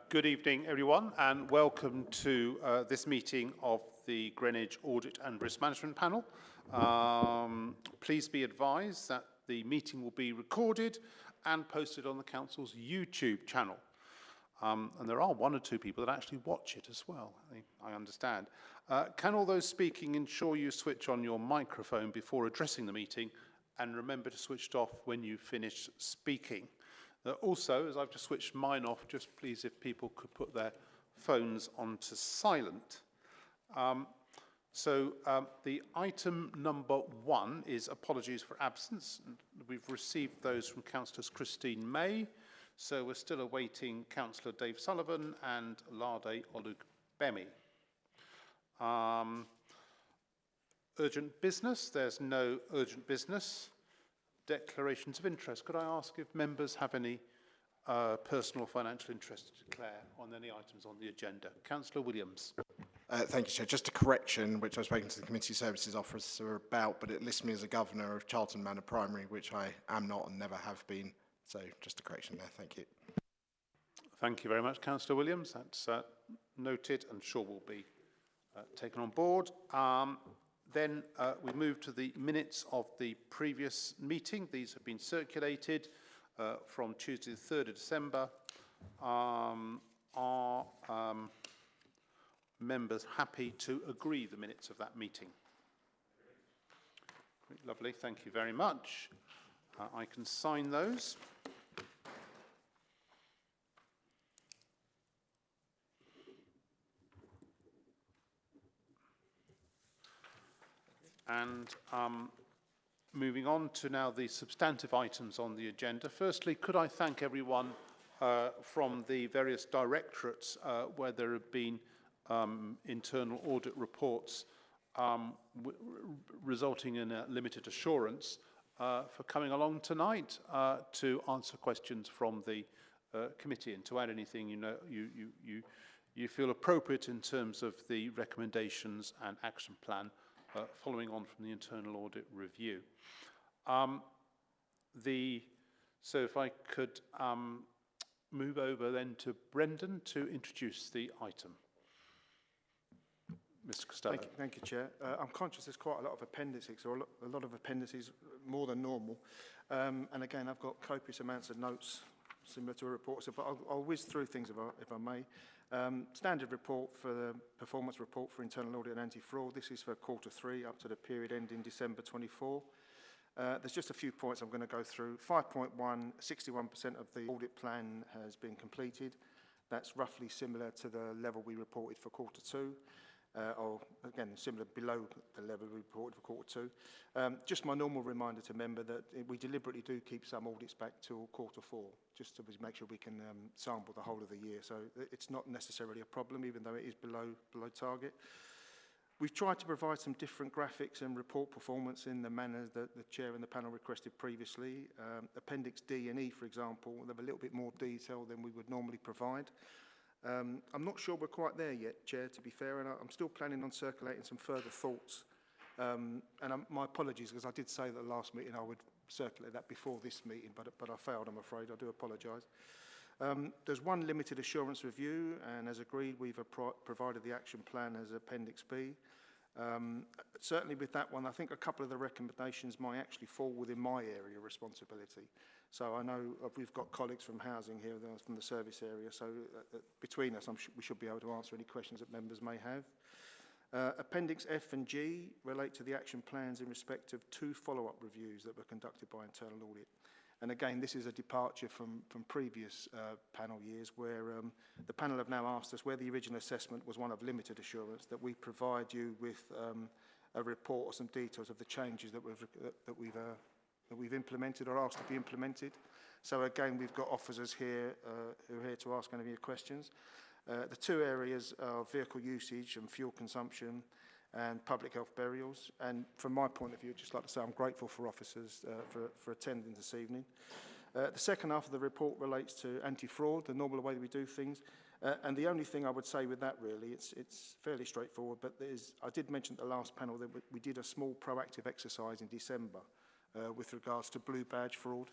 Good evening, everyone, and welcome to this meeting of the Greenwich Audit and Risk Management Panel. Please be advised that the meeting will be recorded and posted on the Council's YouTube channel. And there are one or two people that actually watch it as well, I understand. Can all those speaking ensure you switch on your microphone before addressing the meeting, and remember to switch it off when you finish speaking? Also, as I've just switched mine off, just please if people could put their phones onto silent. The item number 1 is apologies for absence. We've received those from Councillors Christine May, so we're still awaiting Councillor Dave Sullivan and Lade Olugbemi. Urgent business, there's no urgent business. Declarations of interest. Could I ask if members have any personal financial interest to declare on any items on the agenda? Councillor Williams. Thank you, Chair. Just a correction, which I've spoken to the Community Services Officer about, but it lists me as a governor of Charlton Manor Primary, which I am not and never have been. So just a correction there. Thank you. Thank you very much, Councillor Williams. That's noted and sure will be taken on board. Then we move to the minutes of the previous meeting. These have been circulated from Tuesday the 3rd of December. Are members happy to agree the minutes of that meeting? Lovely, thank you very much. I can sign those. And moving on to now the substantive items on the agenda. Firstly, could I thank everyone from the various directorates where there have been internal audit reports resulting in a limited assurance for coming along tonight to answer questions from the committee and to add anything you feel appropriate in terms of the recommendations and action plan following on from the internal audit review. So if I could move over then to Brendan to introduce the item. Mr. Costello. Thank you, Chair. I'm conscious there's quite a lot of appendices, or a lot of appendices more than normal. And again, I've got copious amounts of notes similar to a report, but I'll whiz through things if I may. Standard report for the performance report for internal audit and anti-fraud. This is for Q3 up to the period ending December 24. There's just a few points I'm going to go through. 5.1, 61% of the audit plan has been completed. That's roughly similar to the level we reported for Q2. Or again, similar below the level we reported for Q2. Just my normal reminder to member that we deliberately do keep some audits back till Q4, just to make sure we can sample the whole of the year. So it's not necessarily a problem, even though it is below target. We've tried to provide some different graphics and report performance in the manner that the Chair and the panel requested previously. Appendix D and E, for example, they have a little bit more detail than we would normally provide. I'm not sure we're quite there yet, Chair, to be fair, and I'm still planning on circulating some further thoughts. My apologies, because I did say that last meeting I would circulate that before this meeting, but I failed, I'm afraid. I do apologise. There's one limited assurance review, and as agreed, we've provided the action plan as Appendix B. Certainly with that one, I think a couple of the recommendations might actually fall within my area of responsibility. So I know we've got colleagues from housing here, from the service area, so between us we should be able to answer any questions that members may have. Appendix F and G relate to the action plans in respect of 2 follow-up reviews that were conducted by internal audit. And again, this is a departure from previous panel years where the panel have now asked us where the original assessment was one of limited assurance, that we provide you with a report or some details of the changes that we've implemented or asked to be implemented. So again, we've got officers here who are here to ask any of your questions. The 2 areas are vehicle usage and fuel consumption and public health burials. And from my point of view, I'd just like to say I'm grateful for officers for attending this evening. The second half of the report relates to anti-fraud, the normal way that we do things. And the only thing I would say with that really, it's fairly straightforward, but I did mention at the last panel that we did a small proactive exercise in December with regards to blue badge fraud.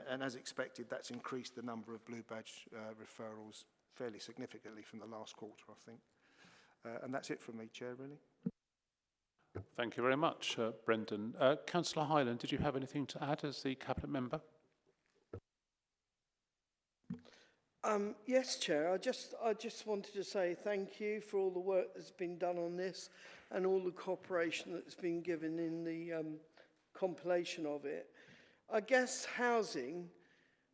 And as expected, that's increased the number of blue badge referrals fairly significantly from the last quarter, I think. And that's it from me, Chair, really. Thank you very much, Brendan. Councillor Hyland, did you have anything to add as the Cabinet Member? Yes, Chair. I just wanted to say thank you for all the work that's been done on this and all the cooperation that's been given in the compilation of it. I guess housing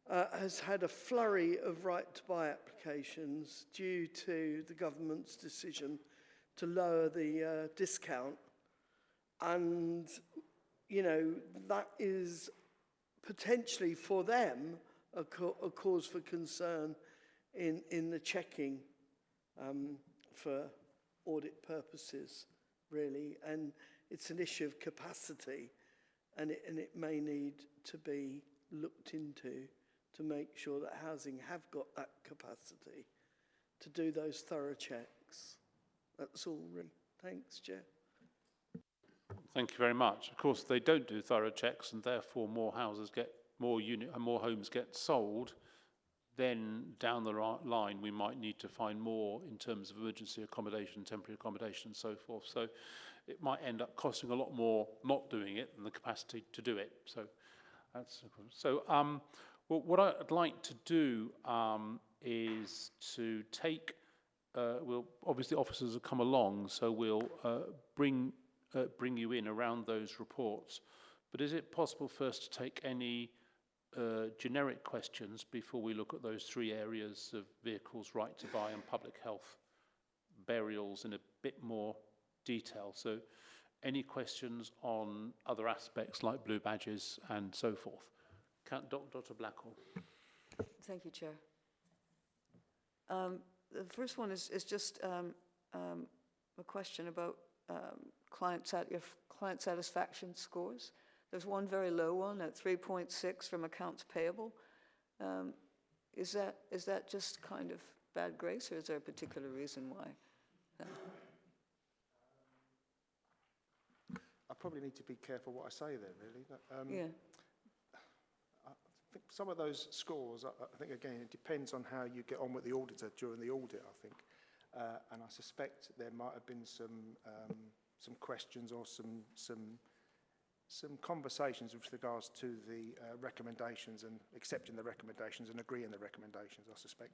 has had a flurry of right-to-buy applications due to the government's decision to lower the discount. And, you know, that is potentially for them a cause for concern in the checking for audit purposes, really. And it's an issue of capacity, and it may need to be looked into to make sure that housing have got that capacity to do those thorough checks. That's all, really. Thanks, Chair. Thank you very much. Of course, they don't do thorough checks, and therefore more houses get more homes get sold. Then down the line, we might need to find more in terms of emergency accommodation, temporary accommodation, and so forth. So it might end up costing a lot more not doing it than the capacity to do it. So that's so. Well, what I'd like to do is to take. We'll obviously officers have come along, so we'll bring you in around those reports. But is it possible first to take any generic questions before we look at those three areas of vehicles, right to buy, and public health, burials in a bit more detail? So any questions on other aspects like blue badges and so forth? Dr. Blackwell. Thank you, Chair. The first one is just a question about client satisfaction scores. There's one very low one at 3.6 from accounts payable. Is that just kind of bad grace, or is there a particular reason why? I probably need to be careful what I say there, really. Yeah. I think some of those scores, I think, again, it depends on how you get on with the auditor during the audit, I think. And I suspect there might have been some questions or some conversations with regards to the recommendations and accepting the recommendations and agreeing the recommendations, I suspect.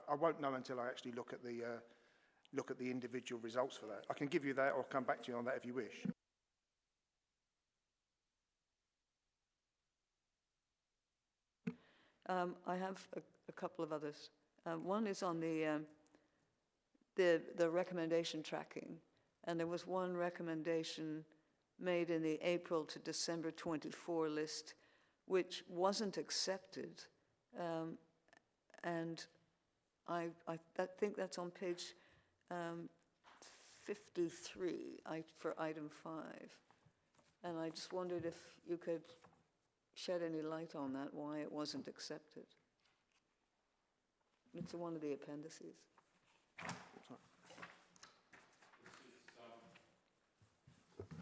I won't know until I actually look at the individual results for that. I can give you that or come back to you on that if you wish. I have a couple of others. One is on the recommendation tracking, and there was one recommendation made in the April to December 24 list, which wasn't accepted, and I think that's on page 53 for item 5, and I just wondered if you could shed any light on that, why it wasn't accepted. It's one of the appendices.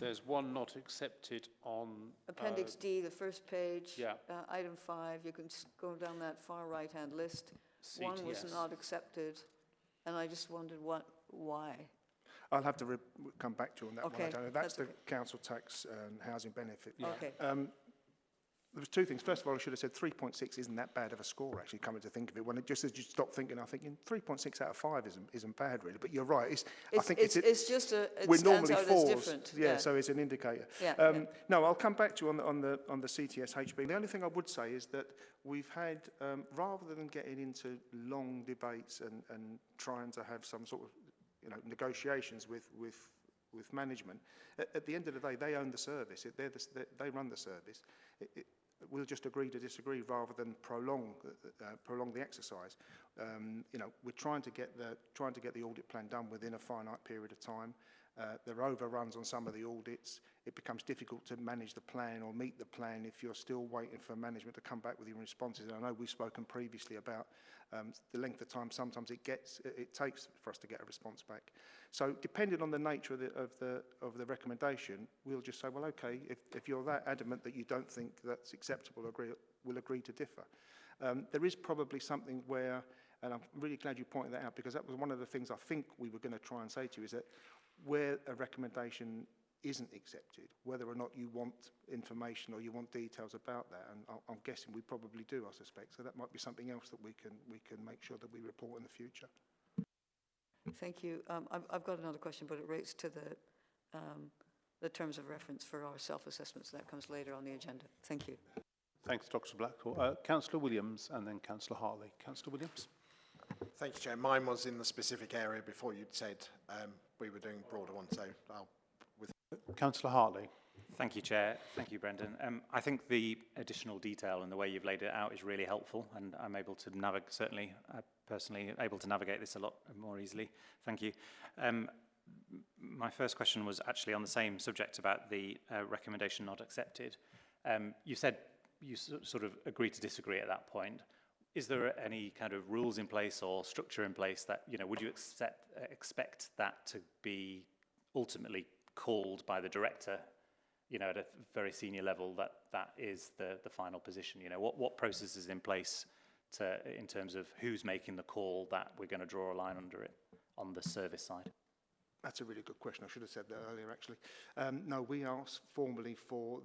There's one not accepted on Appendix D, the first page, yeah. Item 5. You can go down that far right-hand list. CTS. One was not accepted, and I just wondered why. I'll have to come back to you on that Okay, one. I don't know. That's the okay. council tax and housing benefit. Yeah. Okay. There was two things. First of all, I should have said 3.6 isn't that bad of a score, actually, coming to think of it. When it just as you stop thinking, I'm thinking 3.6 out of 5 isn't bad, really. But you're right. It's just a. It we're stands normally out as fours, different. yeah, so it's an indicator. Yeah, No, I'll come back to you on the CTS HB. The only thing I would say is that we've had, rather than getting into long debates and trying to have some sort of, negotiations with management, at the end of the day, they own the service. They run the service. We'll just agree to disagree rather than prolong the exercise. We're trying to get the audit plan done within a finite period of time. There are overruns on some of the audits. It becomes difficult to manage the plan or meet the plan if you're still waiting for management to come back with your responses. And I know we've spoken previously about the length of time sometimes it takes for us to get a response back. So depending on the nature of the recommendation, we'll just say, well, okay, if you're that adamant that you don't think that's acceptable, we'll agree to differ. There is probably something where And I'm really glad you pointed that out, because that was one of the things I think we were going to try and say to you, is that where a recommendation isn't accepted, whether or not you want information or you want details about that, and I'm guessing we probably do, I suspect, so that might be something else that we can make sure that we report in the future. Thank you. I've got another question, but it relates to the terms of reference for our self-assessments. That comes later on the agenda. Thank you. Thanks, Dr. Blackwell. Councillor Williams and then Councillor Hartley. Councillor Williams. Thank you, Chair. Mine was in the specific area before you'd said we were doing a broader one, so I'll... Councillor Hartley. Thank you, Chair. Thank you, Brendan. I think the additional detail and the way you've laid it out is really helpful, and I'm able to navigate, certainly personally able to navigate this a lot more easily. Thank you. My first question was actually on the same subject about the recommendation not accepted. You said you sort of agreed to disagree at that point. Is there any kind of rules in place or structure in place that, you know, would you expect that to be ultimately called by the director, you know, at a very senior level, that is the final position? You know, what process is in place in terms of who's making the call that we're going to draw a line under it on the service side? That's a really good question. I should have said that earlier, actually. No, we asked formally for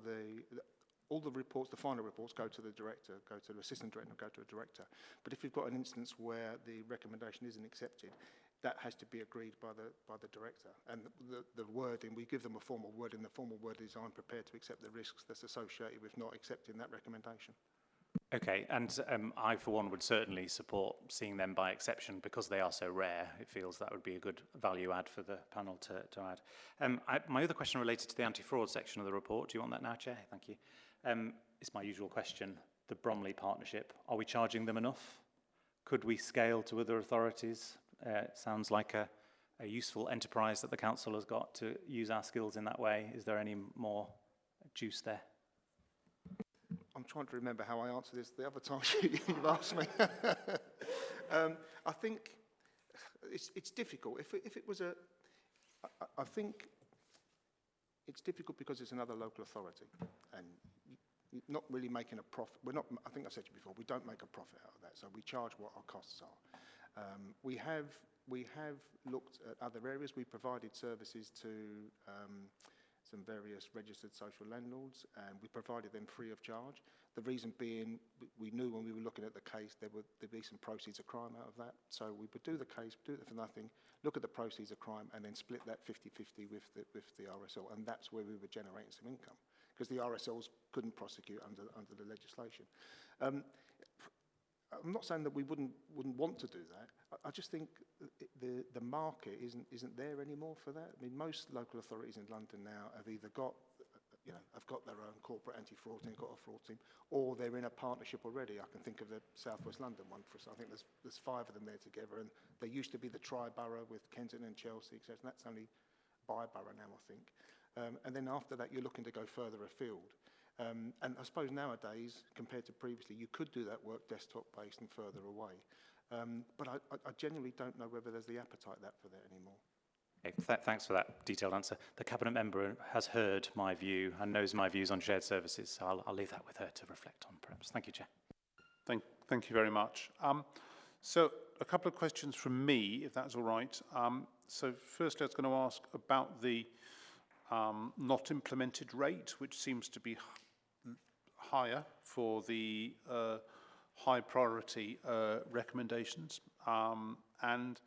all the reports, the final reports, go to the director, go to the assistant director, go to a director. But if you've got an instance where the recommendation isn't accepted, that has to be agreed by the director. And the wording, we give them a formal wording. The formal word is, I'm prepared to accept the risks that's associated with not accepting that recommendation. Okay, and I, for one, would certainly support seeing them by exception because they are so rare. It feels that would be a good value add for the panel to add. My other question related to the anti-fraud section of the report. Do you want that now, Chair? Thank you. It's my usual question. The Bromley partnership, are we charging them enough? Could we scale to other authorities? It sounds like a useful enterprise that the council has got to use our skills in that way. Is there any more juice there? I'm trying to remember how I answered this the other time you've asked me. I think it's difficult. If it was I think it's difficult because it's another local authority and not really making a profit. We're not. I think I said to you before. We don't make a profit out of that, so we charge what our costs are. We have looked at other areas. We provided services to some various registered social landlords, and we provided them free of charge. The reason being, we knew when we were looking at the case there'd be some proceeds of crime out of that. So we would do the case, do it for nothing, look at the proceeds of crime, and then split that 50-50 with the RSL, and that's where we were generating some income, because the RSLs couldn't prosecute under the legislation. I'm not saying that we wouldn't want to do that. I just think the market isn't there anymore for that. I mean, most local authorities in London now have either got, have got their own corporate anti-fraud team, got a fraud team, or they're in a partnership already. I can think of the South West London one. I think there's 5 of them there together, and there used to be the tri-borough with Kensington and Chelsea, etc. And that's only bi-borough now, I think. And then after that, you're looking to go further afield. And I suppose nowadays, compared to previously, you could do that work desktop-based and further away. But I genuinely don't know whether there's the appetite for that anymore. Okay, thanks for that detailed answer. The Cabinet member has heard my view and knows my views on shared services, so I'll leave that with her to reflect on, perhaps. Thank you, Chair. Thank you very much. So a couple of questions from me, if that's all right. So firstly, I was going to ask about the not implemented rate, which seems to be higher for the high priority recommendations, and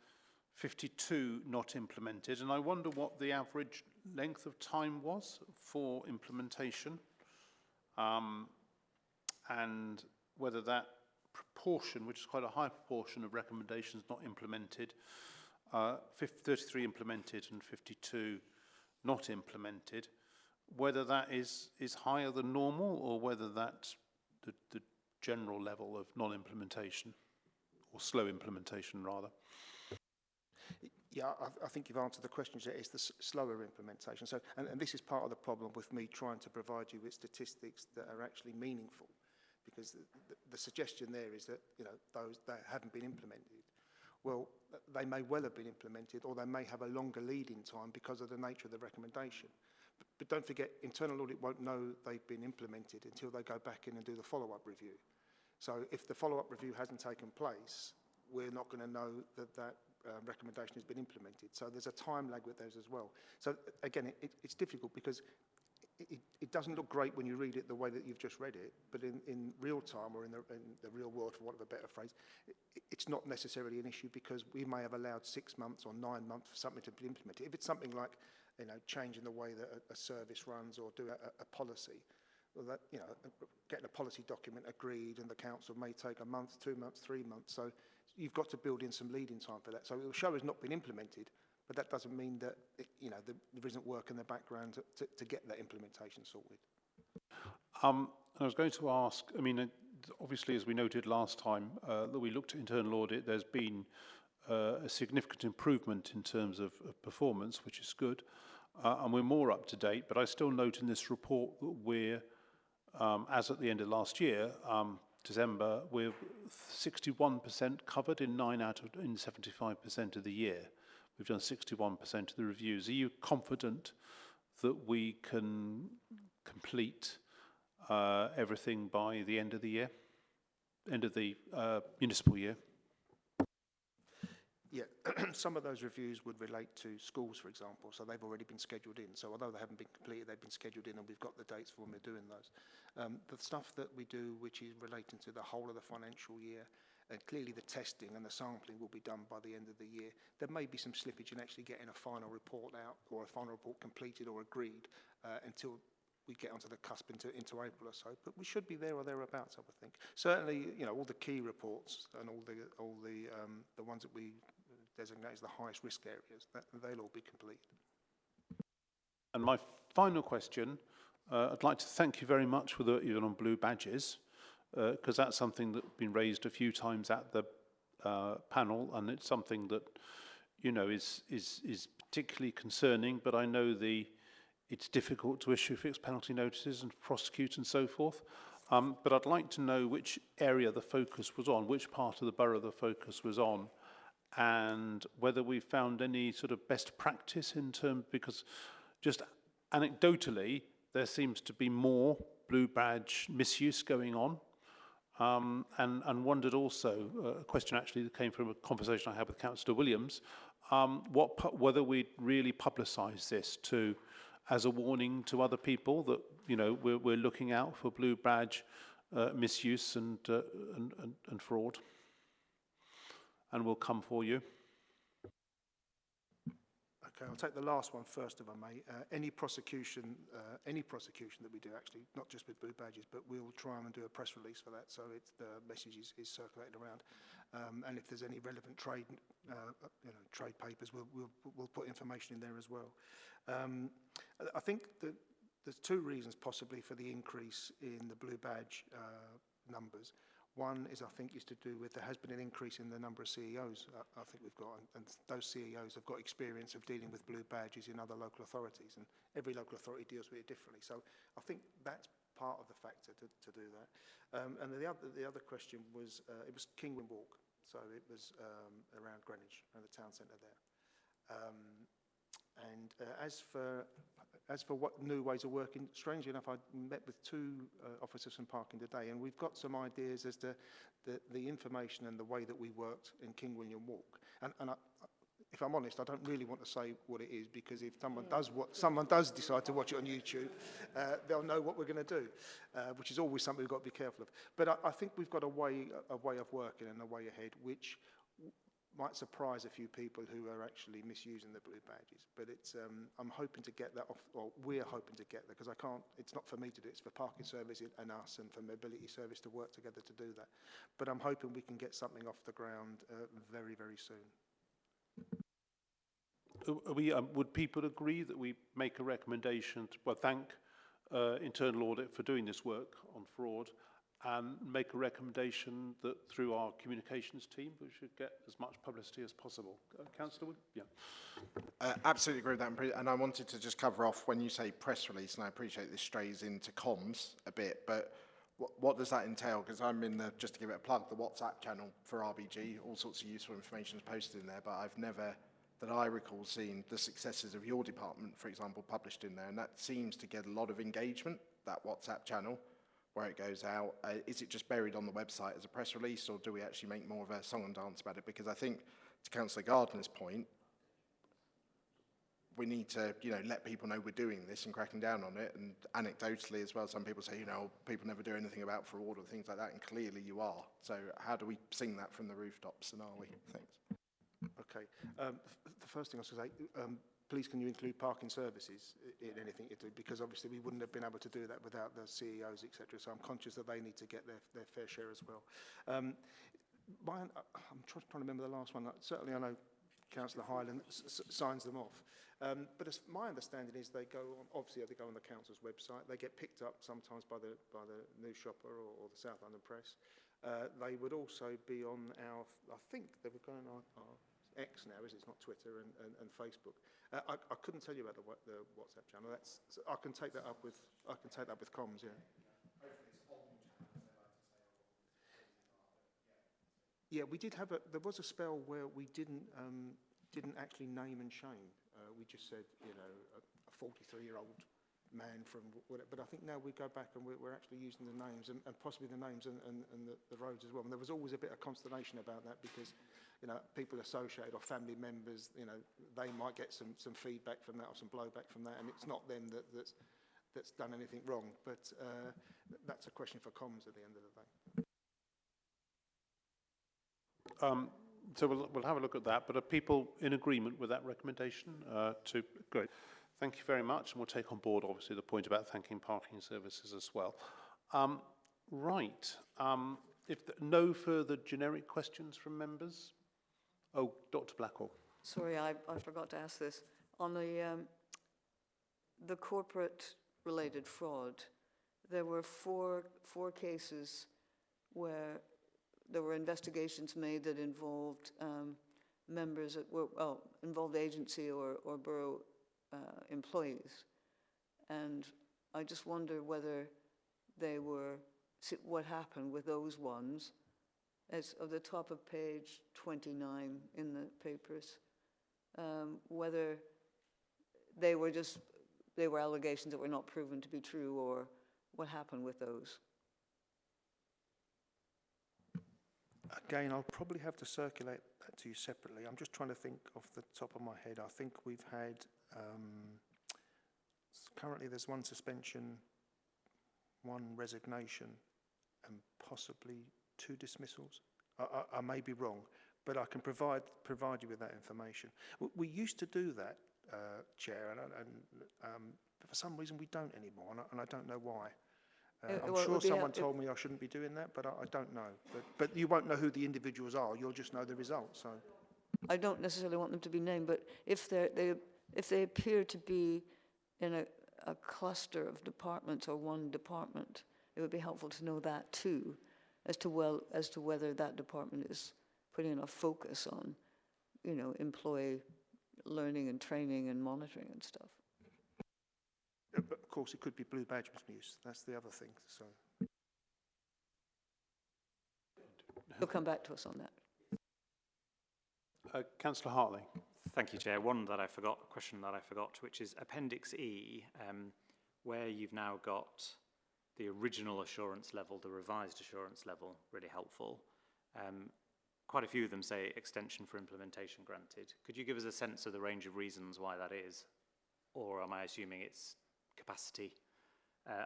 52 not implemented. And I wonder what the average length of time was for implementation, and whether that proportion, which is quite a high proportion of recommendations not implemented, 33 implemented and 52 not implemented, whether that is higher than normal or whether that's the general level of non-implementation or slow implementation rather. Yeah, I think you've answered the question. It's the slower implementation. So, and this is part of the problem with me trying to provide you with statistics that are actually meaningful, because the suggestion there is that those that haven't been implemented. Well, they may well have been implemented, or they may have a longer lead-in time because of the nature of the recommendation. But don't forget, internal audit won't know they've been implemented until they go back in and do the follow-up review. So if the follow-up review hasn't taken place, we're not going to know that that recommendation has been implemented. So there's a time lag with those as well. So again, it's difficult because it doesn't look great when you read it the way that you've just read it, but in real time or in the real world, for want of a better phrase, it's not necessarily an issue because we may have allowed 6 months or 9 months for something to be implemented. If it's something like, you know, changing the way that a service runs or do a policy, well, that, you know, getting a policy document agreed and the council may take a month, 2 months, 3 months. So you've got to build in some lead-in time for that. So it will show it's not been implemented, but that doesn't mean that, you know, there isn't work in the background to get that implementation sorted. I was going to ask, I mean, obviously, as we noted last time that we looked at internal audit, there's been a significant improvement in terms of performance, which is good, and we're more up to date. But I still note in this report that we're, as at the end of last year, December, we're 61% covered in 75% of the year. We've done 61% of the reviews. Are you confident that we can complete everything by the end of the year, end of the municipal year? Yeah, some of those reviews would relate to schools, for example, so they've already been scheduled in. So although they haven't been completed, they've been scheduled in and we've got the dates for when we're doing those. The stuff that we do, which is relating to the whole of the financial year, and clearly the testing and the sampling will be done by the end of the year. There may be some slippage in actually getting a final report out or a final report completed or agreed until we get onto the cusp into April or so, but we should be there or thereabouts, I would think. Certainly, you know, all the key reports and all the ones that we designate as the highest risk areas, they'll all be completed. And my final question, I'd like to thank you very much for the even on blue badges, because that's something that's been raised a few times at the panel, and it's something that, you know, is particularly concerning. But I know it's difficult to issue fixed penalty notices and prosecute and so forth. But I'd like to know which area the focus was on, which part of the borough the focus was on, and whether we found any sort of best practice in terms, because just anecdotally, there seems to be more blue badge misuse going on. And wondered also, a question actually that came from a conversation I had with Councillor Williams, whether we'd really publicise this as a warning to other people that, you know, we're looking out for blue badge misuse and fraud, and we'll come for you. Okay, I'll take the last one first, if I may. Any prosecution that we do, actually, not just with blue badges, but we'll try and do a press release for that, so the message is circulated around. And if there's any relevant trade papers, we'll put information in there as well. I think that there's two reasons possibly for the increase in the blue badge numbers. One is, I think, is to do with there has been an increase in the number of CEOs I think we've got, and those CEOs have got experience of dealing with blue badges in other local authorities, and every local authority deals with it differently. So I think that's part of the factor to do that. And the other question was, it was Kingwin Walk, so it was around Greenwich and the town centre there. As for what new ways of working, strangely enough, I met with two officers from parking today, and we've got some ideas as to the information and the way that we worked in King William Walk. And if I'm honest, I don't really want to say what it is, because if someone does decide to watch it on YouTube, they'll know what we're going to do, which is always something we've got to be careful of. But I think we've got a way of working and a way ahead, which might surprise a few people who are actually misusing the blue badges. But it's I'm hoping to get that off, or we're hoping to get that, because it's not for me to do, it's for parking service and us and for mobility service to work together to do that. But I'm hoping we can get something off the ground very, very soon. Would people agree that we make a recommendation to thank internal audit for doing this work on fraud, and make a recommendation that through our communications team we should get as much publicity as possible? Councillor Wood? Yeah. Absolutely agree with that. And I wanted to just cover off, when you say press release, and I appreciate this strays into comms a bit, but what does that entail? Because I'm in just to give it a plug, the WhatsApp channel for RBG, all sorts of useful information is posted in there, but I've never, that I recall, seen the successes of your department, for example, published in there, and that seems to get a lot of engagement, that WhatsApp channel. where it goes out? Is it just buried on the website as a press release, or do we actually make more of a song and dance about it? Because I think, to Councillor Gardner's point, we need to, let people know we're doing this and cracking down on it. And anecdotally as well, some people say, people never do anything about fraud or things like that, and clearly you are. So how do we sing that from the rooftops, and are we? Thanks. Okay. The first thing I was going to say, please can you include parking services in anything you do? Because obviously we wouldn't have been able to do that without the CEOs, etc. So I'm conscious that they need to get their fair share as well. I'm trying to remember the last one. Certainly I know Councillor Highland signs them off. But as my understanding is they go on, obviously they go on the council's website. They get picked up sometimes by the News Shopper or the South London Press. They would also be on our, I think they were going on our X now, is it? It's not Twitter and Facebook. I couldn't tell you about the WhatsApp channel. I can take that up with comms. Yeah. Yeah, we did have there was a spell where we didn't actually name and shame. We just said, a 43-year-old man from whatever. But I think now we go back and we're actually using the names and possibly the names and the roads as well. And there was always a bit of consternation about that because, people associated or family members, they might get some feedback from that or some blowback from that, and it's not them that's done anything wrong. But that's a question for comms at the end of the day. So we'll have a look at that, but are people in agreement with that recommendation? Great. Thank you very much, and we'll take on board, obviously, the point about thanking parking services as well. Right. If no further generic questions from members? Oh, Dr. Blackwell. Sorry, I forgot to ask this. On the corporate-related fraud, there were four cases where there were investigations made that involved members that were, involved agency or borough employees. And I just wonder whether what happened with those ones, as of the top of page 29 in the papers, whether they were allegations that were not proven to be true, or what happened with those. Again, I'll probably have to circulate that to you separately. I'm just trying to think off the top of my head. I think we've had, currently there's one suspension, one resignation, and possibly 2 dismissals. I may be wrong, but I can provide you with that information. We used to do that, Chair, and for some reason we don't anymore, and I don't know why. I'm sure someone told me I shouldn't be doing that, but I don't know. But you won't know who the individuals are. You'll just know the results. So I don't necessarily want them to be named, but if they appear to be in a cluster of departments or one department, it would be helpful to know that too, as to whether that department is putting enough focus on, employee learning and training and monitoring and stuff. But of course, it could be blue badge misuse. That's the other thing. So you'll come back to us on that. Councillor Hartley. Thank you, Chair. Question that I forgot, which is Appendix E, where you've now got the original assurance level, the revised assurance level, really helpful. Quite a few of them say extension for implementation granted. Could you give us a sense of the range of reasons why that is? Or am I assuming it's capacity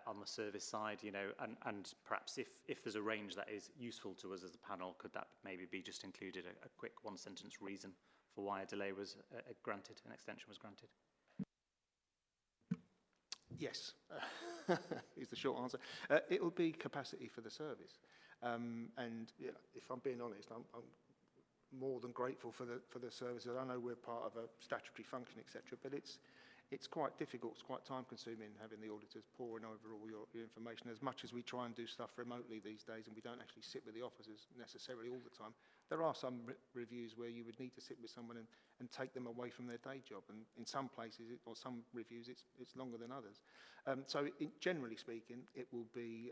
on the service side, and perhaps if there's a range that is useful to us as a panel, could that maybe be just included a quick one-sentence reason for why a delay was granted, an extension was granted? yes, is the short answer. It will be capacity for the service, and if I'm being honest, I'm more than grateful for the services. I know we're part of a statutory function, etc., but it's quite difficult, it's quite time-consuming having the auditors poring over all your information. As much as we try and do stuff remotely these days, and we don't actually sit with the officers necessarily all the time, there are some reviews where you would need to sit with someone and take them away from their day job. And in some places, or some reviews, it's longer than others. So generally speaking, it will be,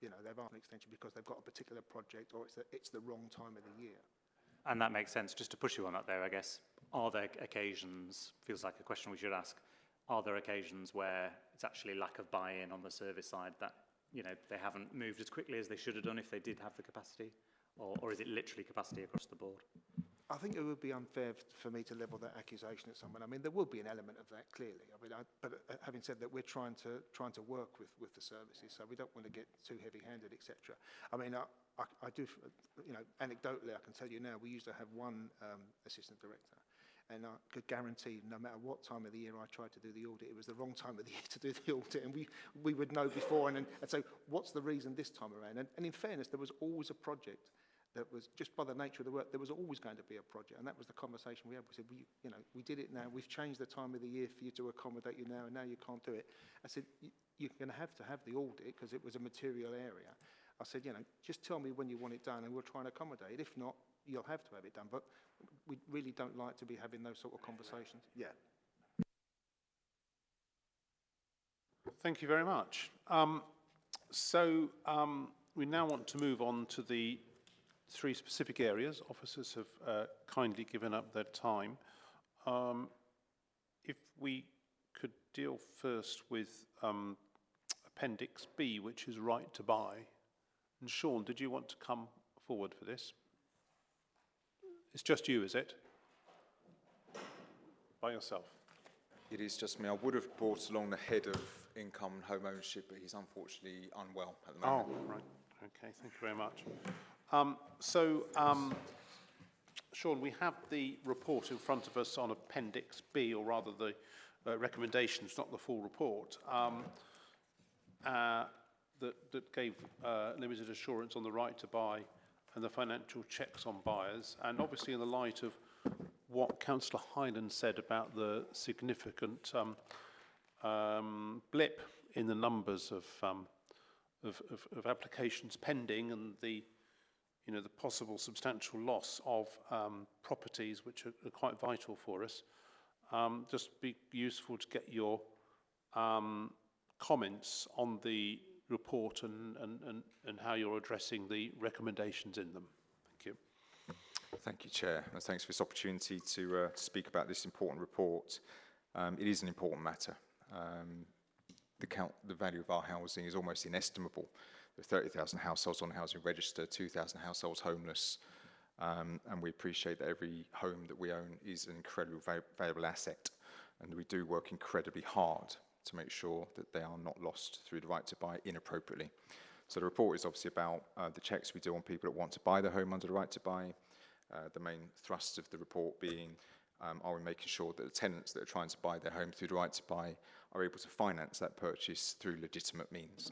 they've asked an extension because they've got a particular project, or it's the wrong time of the year. And that makes sense. Just to push you on that there, I guess, are there occasions, feels like a question we should ask, are there occasions where it's actually lack of buy-in on the service side that you know, they haven't moved as quickly as they should have done if they did have the capacity? Or is it literally capacity across the board? I think it would be unfair for me to level that accusation at someone. I mean, there will be an element of that, clearly. I mean, but having said that, we're trying to work with the services, so we don't want to get too heavy-handed, etc. I mean, I do, you know, anecdotally, I can tell you now, we used to have one assistant director, and I could guarantee no matter what time of the year I tried to do the audit, it was the wrong time of the year to do the audit, and we would know before, and so what's the reason this time around? And in fairness, there was always a project that was, just by the nature of the work, there was always going to be a project, and that was the conversation we had. We said, you know, we did it now, we've changed the time of the year for you to accommodate you now, and now you can't do it. I said, you're going to have the audit, because it was a material area. I said, you know, just tell me when you want it done, and we'll try and accommodate it. If not, you'll have to have it done, but we really don't like to be having those sort of conversations. Yeah. Thank you very much. We now want to move on to the 3 specific areas. Officers have kindly given up their time. If we could deal first with Appendix B, which is right to buy. And Sean, did you want to come forward for this? It's just you, is it? By yourself? It is just me. I would have brought along the head of income and home ownership, but he's unfortunately unwell at the moment. Oh, right. Okay, thank you very much. Sean, we have the report in front of us on Appendix B, or rather the recommendations, not the full report, that gave limited assurance on the right to buy and the financial checks on buyers. And obviously in the light of what Councillor Hyland said about the significant blip in the numbers of applications pending and the possible substantial loss of properties, which are quite vital for us, just be useful to get your comments on the report and how you're addressing the recommendations in them. Thank you. Thank you, Chair, and thanks for this opportunity to speak about this important report. It is an important matter. The value of our housing is almost inestimable. There are 30,000 households on the housing register, 2,000 households homeless, and we appreciate that every home that we own is an incredibly valuable asset, and we do work incredibly hard to make sure that they are not lost through the right to buy inappropriately. So the report is obviously about the checks we do on people that want to buy the home under the right to buy. The main thrust of the report being, are we making sure that the tenants that are trying to buy their home through the right to buy are able to finance that purchase through legitimate means.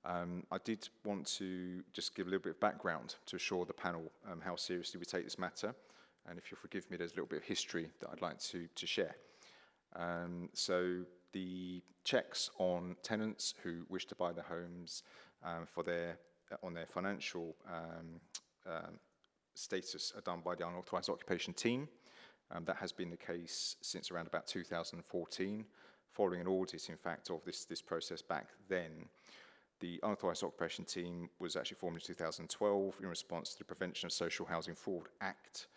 I did want to just give a little bit of background to assure the panel how seriously we take this matter, and if you'll forgive me, there's a little bit of history that I'd like to share. So the checks on tenants who wish to buy their homes on their financial status are done by the unauthorised occupation team. That has been the case since around about 2014, following an audit, in fact, of this process back then. The unauthorised occupation team was actually formed in 2012 in response to the Prevention of Social Housing Fraud Act.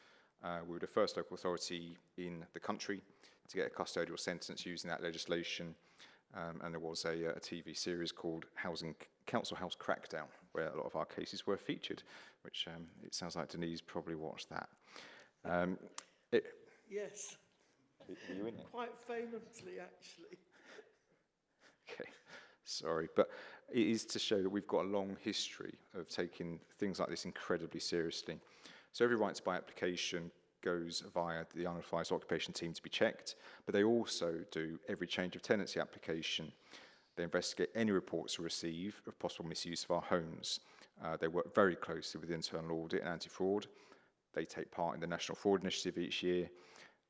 We were the first local authority in the country to get a custodial sentence using that legislation, and there was a TV series called Council House Crackdown, where a lot of our cases were featured, which it sounds like Denise probably watched that. Yes. Were you in it? Quite famously, actually. Okay, sorry, but it is to show that we've got a long history of taking things like this incredibly seriously. So every right to buy application goes via the unauthorised occupation team to be checked, but they also do every change of tenancy application. They investigate any reports we receive of possible misuse of our homes. They work very closely with the internal audit and anti-fraud. They take part in the National Fraud Initiative each year,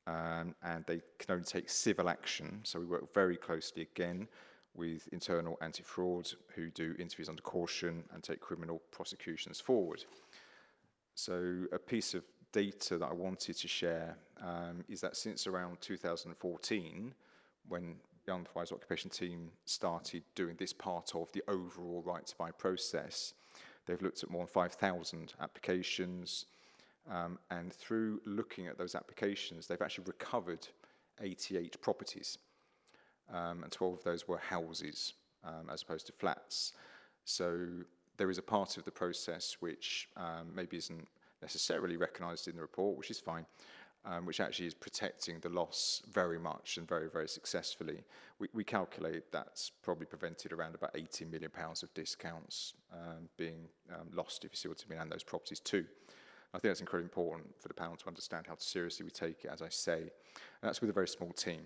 and they can only take civil action. So we work very closely again with internal anti-fraud, who do interviews under caution and take criminal prosecutions forward. So a piece of data that I wanted to share is that since around 2014, when the unauthorised occupation team started doing this part of the overall right to buy process, they've looked at more than 5,000 applications, and through looking at those applications, they've actually recovered 88 properties, and 12 of those were houses as opposed to flats. So there is a part of the process which maybe isn't necessarily recognised in the report, which is fine, which actually is protecting the loss very much and very, very successfully. We calculate that's probably prevented around about £18 million of discounts being lost, if you see what I mean, and those properties too. I think that's incredibly important for the panel to understand how seriously we take it, as I say. And that's with a very small team.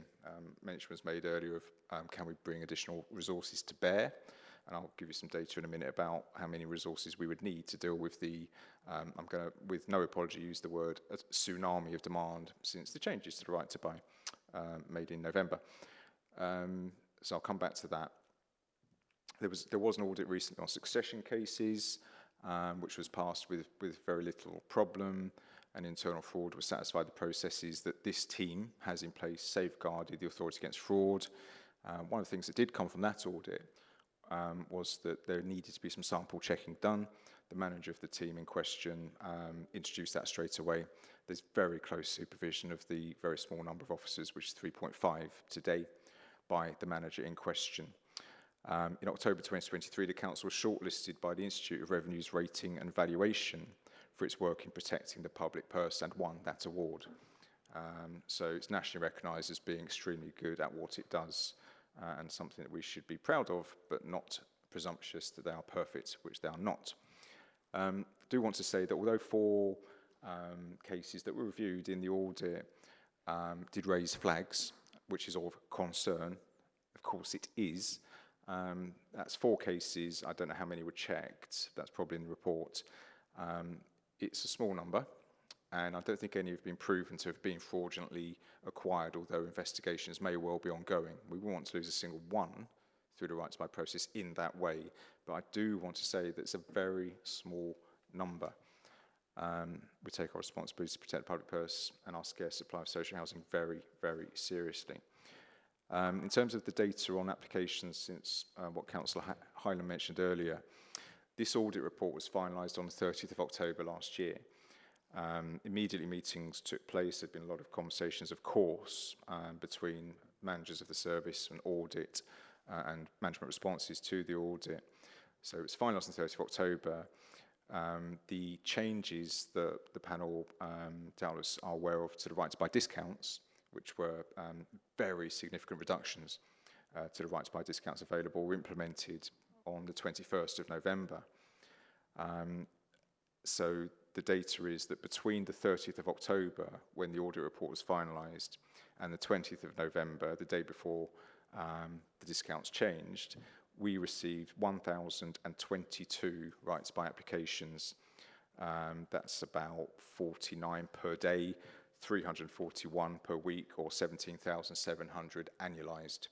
Mention was made earlier of can we bring additional resources to bear? And I'll give you some data in a minute about how many resources we would need to deal with the, I'm going to, with no apology, use the word a tsunami of demand since the changes to the right to buy made in November. So I'll come back to that. There was an audit recently on succession cases, which was passed with very little problem, and internal fraud was satisfied the processes that this team has in place safeguarded the authority against fraud. One of the things that did come from that audit was that there needed to be some sample checking done. The manager of the team in question introduced that straight away. There's very close supervision of the very small number of officers, which is 3.5 today, by the manager in question. In October 2023, the council was shortlisted by the Institute of Revenue's Rating and Valuation for its work in protecting the public purse and won that award. So it's nationally recognised as being extremely good at what it does, and something that we should be proud of, but not presumptuous that they are perfect, which they are not. I do want to say that although 4 cases that were reviewed in the audit did raise flags, which is of concern, of course it is. That's 4 cases. I don't know how many were checked. That's probably in the report. It's a small number, and I don't think any have been proven to have been fraudulently acquired, although investigations may well be ongoing. We won't want to lose a single one through the right to buy process in that way, but I do want to say that it's a very small number. We take our responsibility to protect the public purse and our scarce supply of social housing very, very seriously. In terms of the data on applications, since what Councillor Hyland mentioned earlier, this audit report was finalised on the 30th of October last year. Immediately meetings took place. There had been a lot of conversations, of course, between managers of the service and audit and management responses to the audit. So it was finalised on the 30th of October. The changes that the panel doubtless are aware of to the right to buy discounts, which were very significant reductions to the right to buy discounts available, were implemented on the 21st of November. So the data is that between the 30th of October, when the audit report was finalised, and the 20th of November, the day before the discounts changed, we received 1,022 right to buy applications. That's about 49 per day, 341 per week, or 17,700 annualised.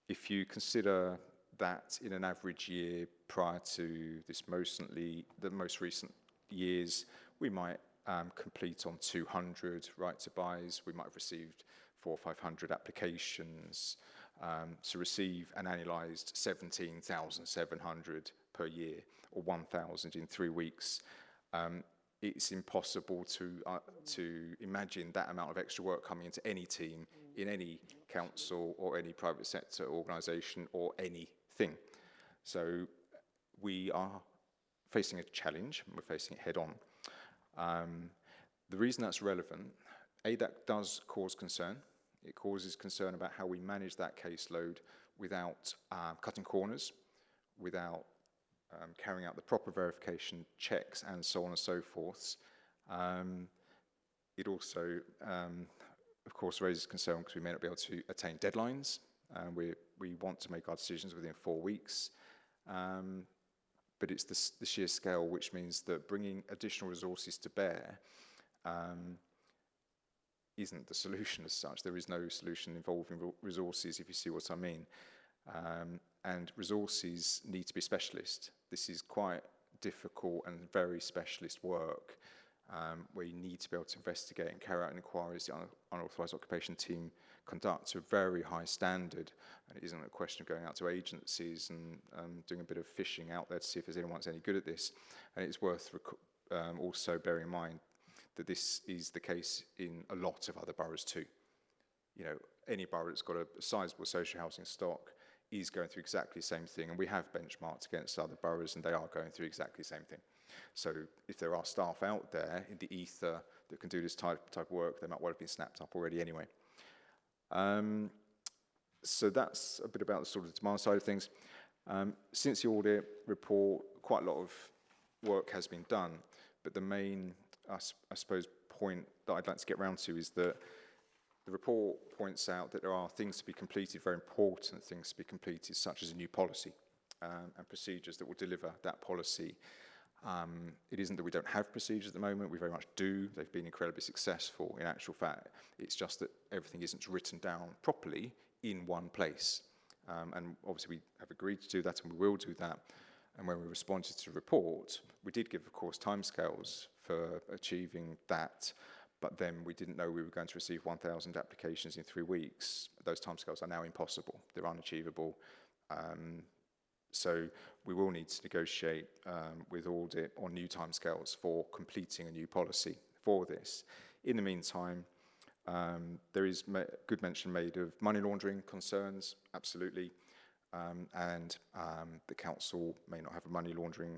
If you consider that in an average year prior to this the most recent years, we might complete on 200 right to buys. We might have received 400 or 500 applications to receive an annualised 17,700 per year, or 1,000 in 3 weeks. It's impossible to imagine that amount of extra work coming into any team, in any council or any private sector organisation or anything. So we are facing a challenge, and we're facing it head on. The reason that's relevant, that does cause concern. It causes concern about how we manage that caseload without cutting corners, without carrying out the proper verification checks, and so on and so forth. It also, of course, raises concern because we may not be able to attain deadlines. We want to make our decisions within 4 weeks. But it's the sheer scale, which means that bringing additional resources to bear isn't the solution as such. There is no solution involving resources, if you see what I mean. And resources need to be specialist. This is quite difficult and very specialist work where you need to be able to investigate and carry out inquiries the unauthorised occupation team conduct to a very high standard. And it isn't a question of going out to agencies and doing a bit of fishing out there to see if there's anyone that's any good at this. And it's worth also bearing in mind that this is the case in a lot of other boroughs too. You know, any borough that's got a sizable social housing stock is going through exactly the same thing, and we have benchmarked against other boroughs, and they are going through exactly the same thing. So if there are staff out there in the ether that can do this type of work, they might well have been snapped up already anyway. So that's a bit about the sort of demand side of things. Since the audit report, quite a lot of work has been done, but the main, I suppose, point that I'd like to get round to is that the report points out that there are things to be completed, very important things to be completed, such as a new policy and procedures that will deliver that policy. It isn't that we don't have procedures at the moment, we very much do. They've been incredibly successful. In actual fact, it's just that everything isn't written down properly in one place. And obviously we have agreed to do that, and we will do that. And when we responded to the report, we did give, of course, timescales for achieving that, but then we didn't know we were going to receive 1,000 applications in 3 weeks. Those timescales are now impossible. They're unachievable. So we will need to negotiate with Audit on new timescales for completing a new policy for this. In the meantime, there is good mention made of money laundering concerns, absolutely. And the council may not have a money laundering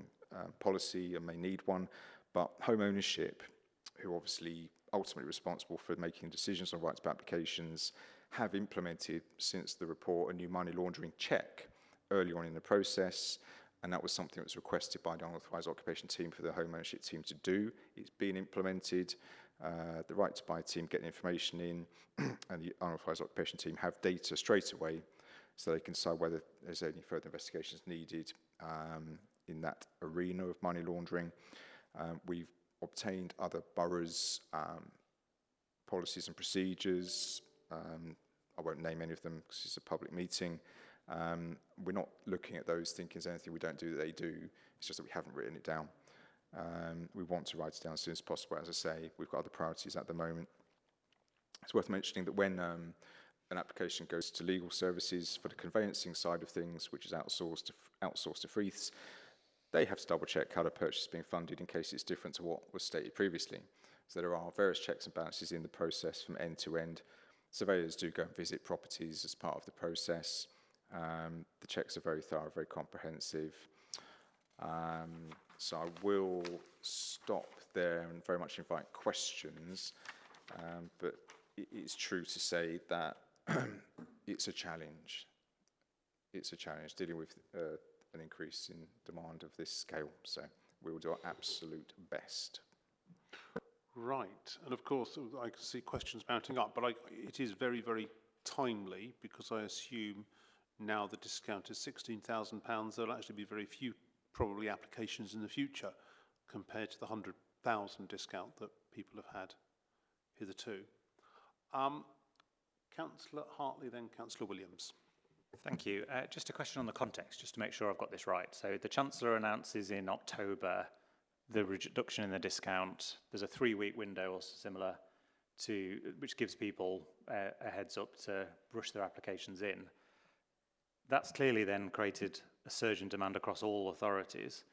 policy and may need one, but home ownership, who obviously ultimately responsible for making decisions on rights of applications, have implemented since the report a new money laundering check early on in the process, and that was something that was requested by the unauthorised occupation team for the home ownership team to do. It's been implemented. The right to buy team get the information in, and the unauthorised occupation team have data straight away, so they can decide whether there's any further investigations needed in that arena of money laundering. We've obtained other boroughs' policies and procedures. I won't name any of them because it's a public meeting. We're not looking at those thinking there's anything we don't do that they do. It's just that we haven't written it down. We want to write it down as soon as possible. As I say, we've got other priorities at the moment. It's worth mentioning that when an application goes to legal services for the conveyancing side of things, which is outsourced to Freeths, they have to double check how the purchase is being funded in case it's different to what was stated previously. So there are various checks and balances in the process from end to end. Surveyors do go and visit properties as part of the process. The checks are very thorough, very comprehensive. So I will stop there and very much invite questions. But it's true to say that it's a challenge. It's a challenge dealing with an increase in demand of this scale. So we will do our absolute best. Right, and of course I can see questions mounting up, but it is very, very timely, because I assume now the discount is £16,000, there'll actually be very few probably applications in the future compared to the 100,000 discount that people have had hitherto. Councillor Hartley, then Councillor Williams. Thank you. Just a question on the context, just to make sure I've got this right. So the Chancellor announces in October the reduction in the discount. There's a 3-week window or similar which gives people a heads up to rush their applications in. That's clearly then created a surge in demand across all authorities.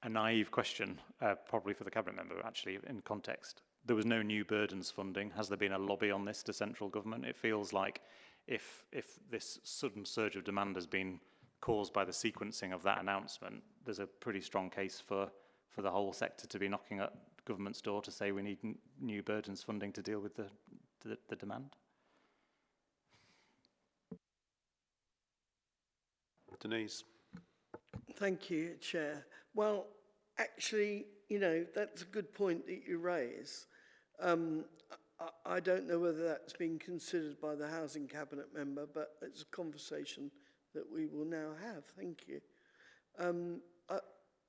A naive question, probably for the Cabinet member, actually, in context. There was no new burdens funding. Has there been a lobby on this to central government? It feels like if this sudden surge of demand has been caused by the sequencing of that announcement, there's a pretty strong case for the whole sector to be knocking at government's door to say we need new burdens funding to deal with the demand. Denise. Thank you, Chair. Well, actually, that's a good point that you raise. I don't know whether that's been considered by the Housing Cabinet member, but it's a conversation that we will now have. Thank you.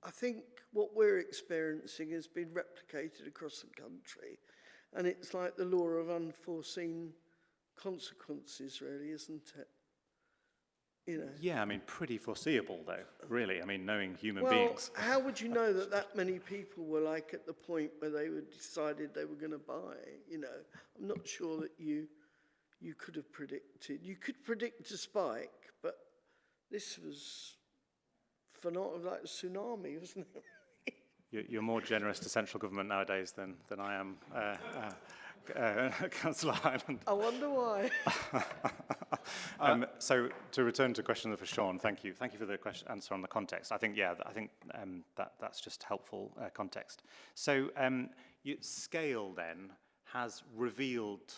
I think what we're experiencing has been replicated across the country, and it's like the law of unforeseen consequences, really, isn't it? Yeah, I mean, pretty foreseeable, though, really. I mean, knowing human beings. How would you know that many people were at the point where they decided they were going to buy? I'm not sure that you could have predicted. You could predict a spike, but this was like a tsunami, wasn't it? You're more generous to central government nowadays than I am. Councillor Highland. I wonder why. So to return to question for Sean, thank you. Thank you for the answer on the context. I think, yeah, that's just helpful context. So scale then has revealed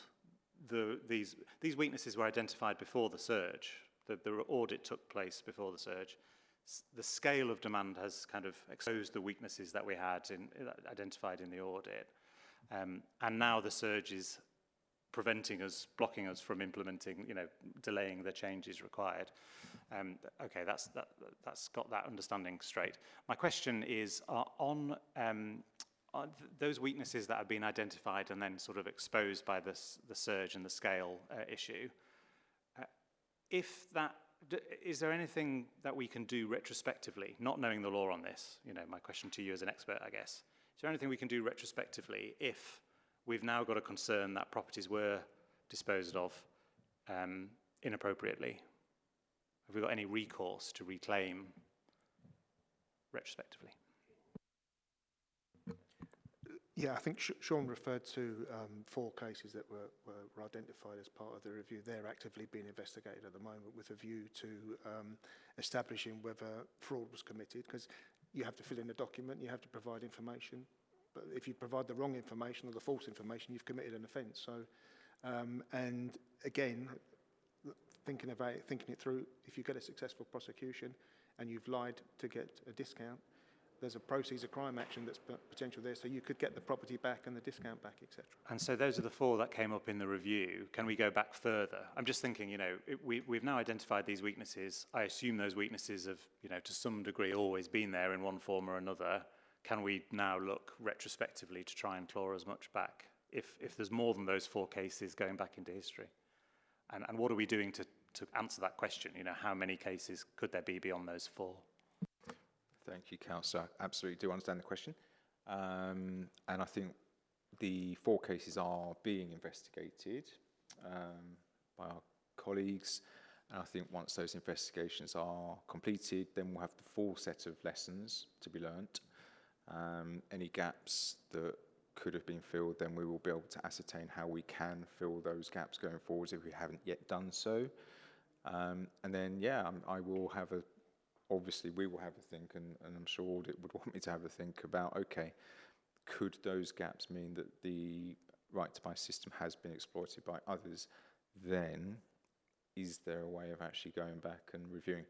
these weaknesses were identified before the surge. The audit took place before the surge. The scale of demand has kind of exposed the weaknesses that we had identified in the audit. And now the surge is blocking us from implementing, delaying the changes required. Okay, that's got that understanding straight. My question is on those weaknesses that have been identified and then sort of exposed by the surge and the scale issue. Is there anything that we can do retrospectively, not knowing the law on this? My question to you as an expert, I guess. Is there anything we can do retrospectively if we've now got a concern that properties were disposed of inappropriately? Have we got any recourse to reclaim retrospectively? Yeah, I think Sean referred to 4 cases that were identified as part of the review. They're actively being investigated at the moment with a view to establishing whether fraud was committed, because you have to fill in a document, you have to provide information. But if you provide the wrong information or the false information, you've committed an offence. So, and again, thinking it through, if you get a successful prosecution and you've lied to get a discount, there's a proceeds of crime action that's potential there, so you could get the property back and the discount back, etc. And so those are the 4 that came up in the review. Can we go back further? I'm just thinking, we've now identified these weaknesses. I assume those weaknesses have, to some degree always been there in one form or another. Can we now look retrospectively to try and claw as much back if there's more than those 4 cases going back into history? And what are we doing to answer that question? How many cases could there be beyond those 4? Thank you, Councillor. I absolutely do understand the question. And I think the 4 cases are being investigated by our colleagues. And I think once those investigations are completed, then we'll have the full set of lessons to be learnt. Any gaps that could have been filled, then we will be able to ascertain how we can fill those gaps going forward if we haven't yet done so. And then, yeah, obviously we will have a think, and I'm sure Audit would want me to have a think about, okay, could those gaps mean that the right to buy system has been exploited by others? Then, is there a way of actually going back and reviewing?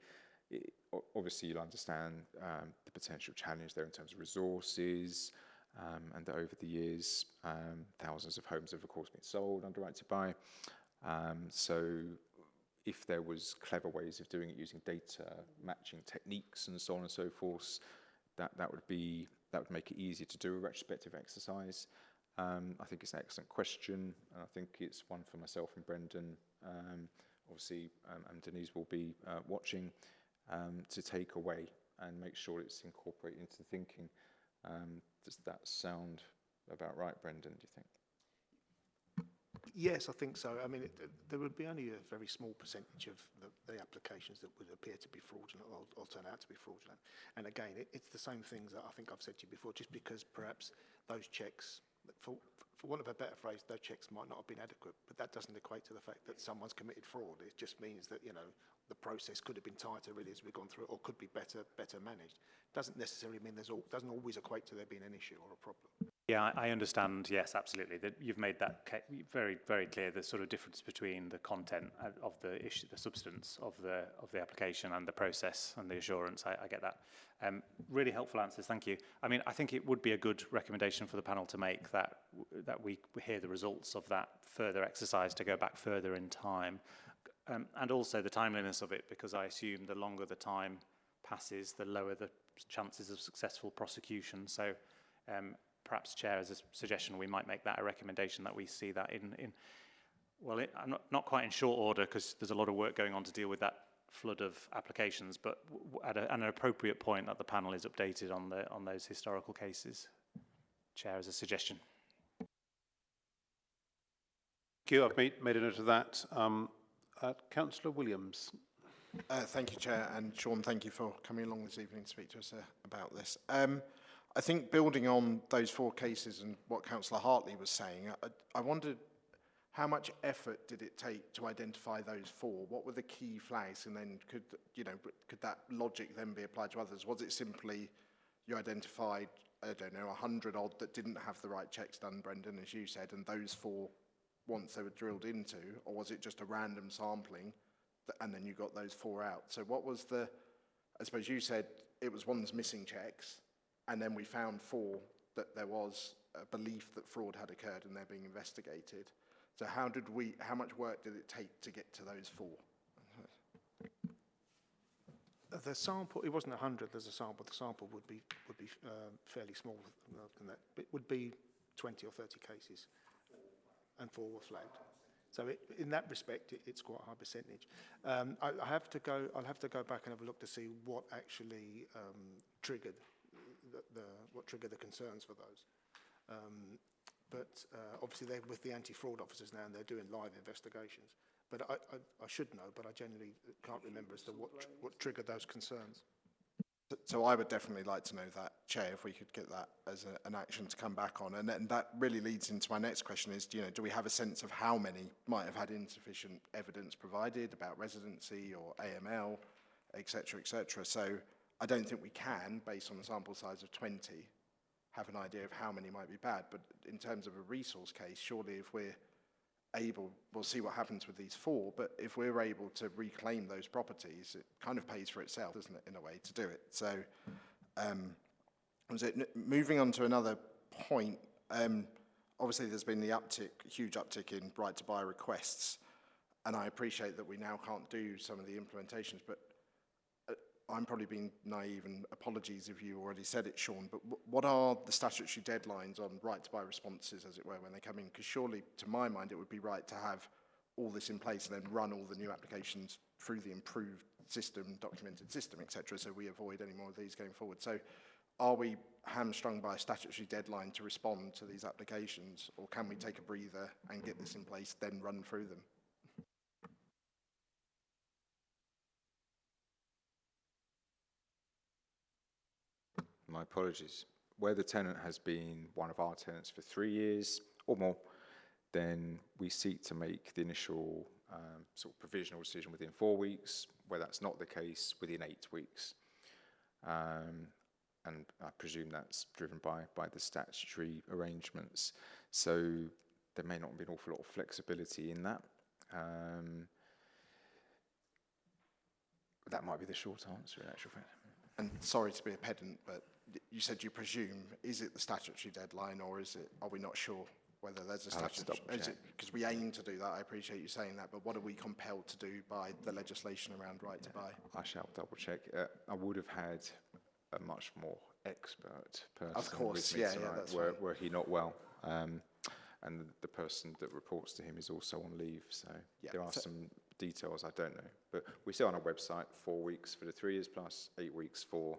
Obviously, you'll understand the potential challenge there in terms of resources, and that over the years, thousands of homes have, of course, been sold under right to buy. So if there was clever ways of doing it using data matching techniques and so on and so forth, that would make it easier to do a retrospective exercise. I think it's an excellent question, and I think it's one for myself and Brendan. Obviously, and Denise will be watching to take away and make sure it's incorporated into the thinking. Does that sound about right, Brendan, do you think? Yes, I think so. I mean, there would be only a very small percentage of the applications that would appear to be fraudulent or turn out to be fraudulent. And again, it's the same things that I think I've said to you before, just because perhaps those checks, for want of a better phrase, those checks might not have been adequate, but that doesn't equate to the fact that someone's committed fraud. It just means that, the process could have been tighter really as we've gone through it, or could be better managed. Doesn't necessarily mean doesn't always equate to there being an issue or a problem. Yeah, I understand. Yes, absolutely. That you've made that very, very clear. The sort of difference between the content of the issue, the substance of the application, and the process and the assurance. I get that. Really helpful answers. Thank you. I mean, I think it would be a good recommendation for the panel to make that we hear the results of that further exercise to go back further in time, and also the timeliness of it, because I assume the longer the time passes, the lower the chances of successful prosecution. So. Perhaps, Chair, as a suggestion, we might make that a recommendation that we see that I'm not quite in short order, because there's a lot of work going on to deal with that flood of applications, but at an appropriate point that the panel is updated on those historical cases. Chair, as a suggestion. Thank you. I've made a note of that. Councillor Williams. Thank you, Chair, and Sean, thank you for coming along this evening to speak to us about this. I think building on those 4 cases and what Councillor Hartley was saying, I wondered how much effort did it take to identify those 4? What were the key flags? And then could that logic then be applied to others? Was it simply you identified, I don't know, 100 odd that didn't have the right checks done, Brendan, as you said, and those 4, once they were drilled into, or was it just a random sampling and then you got those 4 out? So what was I suppose you said it was one's missing checks, and then we found 4 that there was a belief that fraud had occurred and they're being investigated. So how much work did it take to get to those 4? The sample, it wasn't 100, there's a sample. The sample would be fairly small than that. It would be 20 or 30 cases, and 4 were flagged. So in that respect, it's quite a high percentage. I'll have to go back and have a look to see what actually triggered the concerns for those. But obviously they're with the anti-fraud officers now and they're doing live investigations. But I should know, but I genuinely can't remember as to what triggered those concerns. So I would definitely like to know that, Chair, if we could get that as an action to come back on. And that really leads into my next question is, do we have a sense of how many might have had insufficient evidence provided about residency or AML, et cetera, et cetera. So I don't think we can, based on a sample size of 20, have an idea of how many might be bad. But in terms of a resource case, surely if we're able, we'll see what happens with these 4, but if we're able to reclaim those properties, it kind of pays for itself, doesn't it, in a way, to do it. So moving on to another point, obviously there's been the huge uptick in right to buy requests, and I appreciate that we now can't do some of the implementations, but I'm probably being naive, and apologies if you already said it, Sean, but what are the statutory deadlines on right to buy responses, as it were, when they come in? Because surely, to my mind, it would be right to have all this in place and then run all the new applications through the improved system, documented system, etc., so we avoid any more of these going forward. So are we hamstrung by a statutory deadline to respond to these applications, or can we take a breather and get this in place, then run through them? My apologies. Where the tenant has been one of our tenants for 3 years or more, then we seek to make the initial sort of provisional decision within 4 weeks. Where that's not the case, within 8 weeks. And I presume that's driven by the statutory arrangements. So there may not be an awful lot of flexibility in that. That might be the short answer in actual fact. And sorry to be a pedant, but you said you presume, is it the statutory deadline, or are we not sure whether there's a statutory, because we aim to do that, I appreciate you saying that, but what are we compelled to do by the legislation around right to buy? I shall double check. I would have had a much more expert person of course, with me yeah, tonight, that's were he not well. And the person that reports to him is also on leave, so there are some details I don't know. But we see on our website 4 weeks for the 3 years plus 8 weeks for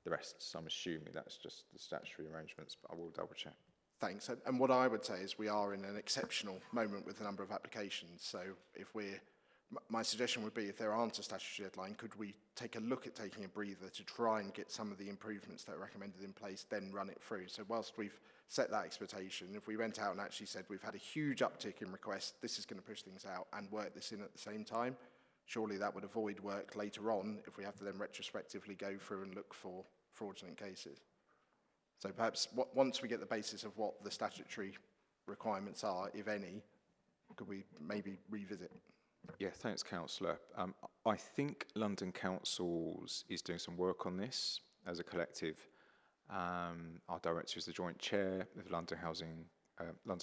the rest. So I'm assuming that's just the statutory arrangements, but I will double check. Thanks. And what I would say is we are in an exceptional moment with the number of applications. So my suggestion would be, if there aren't a statutory deadline, could we take a look at taking a breather to try and get some of the improvements that are recommended in place, then run it through? So whilst we've set that expectation, if we went out and actually said we've had a huge uptick in requests, this is going to push things out, and work this in at the same time, surely that would avoid work later on if we have to then retrospectively go through and look for fraudulent cases. So perhaps once we get the basis of what the statutory requirements are, if any, could we maybe revisit? Yeah, thanks, Councillor. I think London Councils is doing some work on this as a collective. Our director is the joint chair of London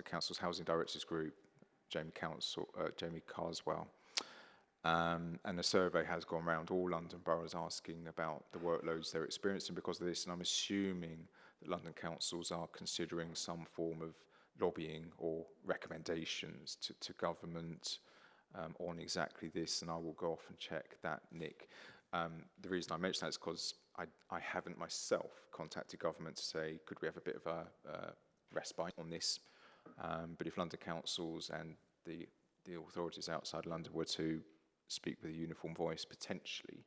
Council's Housing Directors Group, Jamie Carswell. And a survey has gone around all London boroughs asking about the workloads they're experiencing because of this, and I'm assuming that London councils are considering some form of lobbying or recommendations to government on exactly this, and I will go off and check that, Nick. The reason I mention that is because I haven't myself contacted government to say, could we have a bit of a respite on this? But if London councils and the authorities outside London were to speak with a uniform voice, potentially,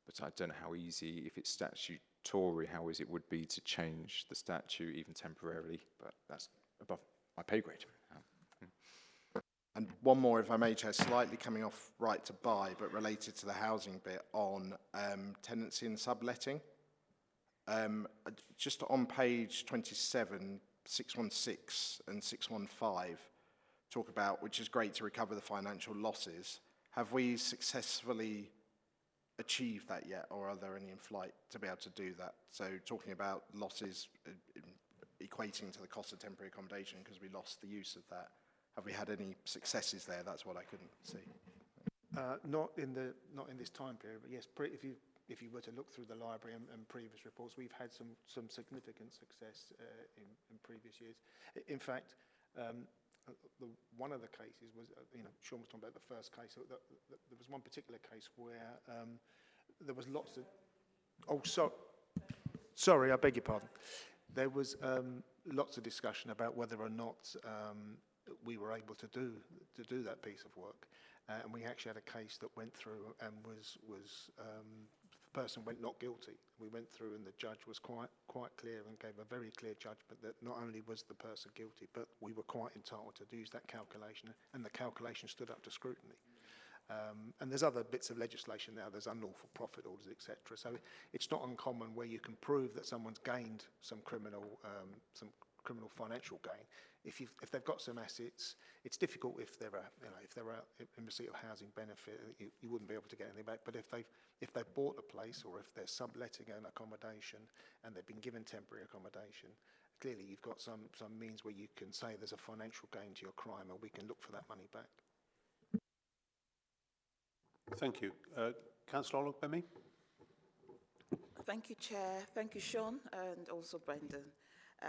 but I don't know how easy, if it's Tory how easy it would be to change the statute even temporarily, but that's above my pay grade. And one more, if I may, Chair, slightly coming off right to buy, but related to the housing bit on tenancy and subletting. Just on page 27, 616 and 615, talk about, which is great to recover the financial losses. Have we successfully achieved that yet, or are there any in flight to be able to do that? So talking about losses equating to the cost of temporary accommodation because we lost the use of that. Have we had any successes there? That's what I couldn't see. Not in this time period, but yes, if you were to look through the library and previous reports, we've had some significant success in previous years. In fact, one of the cases was, Sean was talking about the first case. There was one particular case where there was lots of. Sorry, I beg your pardon. There was lots of discussion about whether or not we were able to do that piece of work, and we actually had a case that went through and was the person went not guilty. We went through and the judge was quite clear and gave a very clear judgment that not only was the person guilty, but we were quite entitled to use that calculation, and the calculation stood up to scrutiny. And there's other bits of legislation now. There's unlawful profit orders, etc. So it's not uncommon where you can prove that someone's gained some criminal financial gain. If they've got some assets, it's difficult if they're in receipt of housing benefit, you wouldn't be able to get anything back. But if they've bought a place, or if they're subletting an accommodation and they've been given temporary accommodation, clearly you've got some means where you can say there's a financial gain to your crime, and we can look for that money back. Thank you. Councillor Ologbemi. Thank you, Chair. Thank you, Sean, and also Brendan.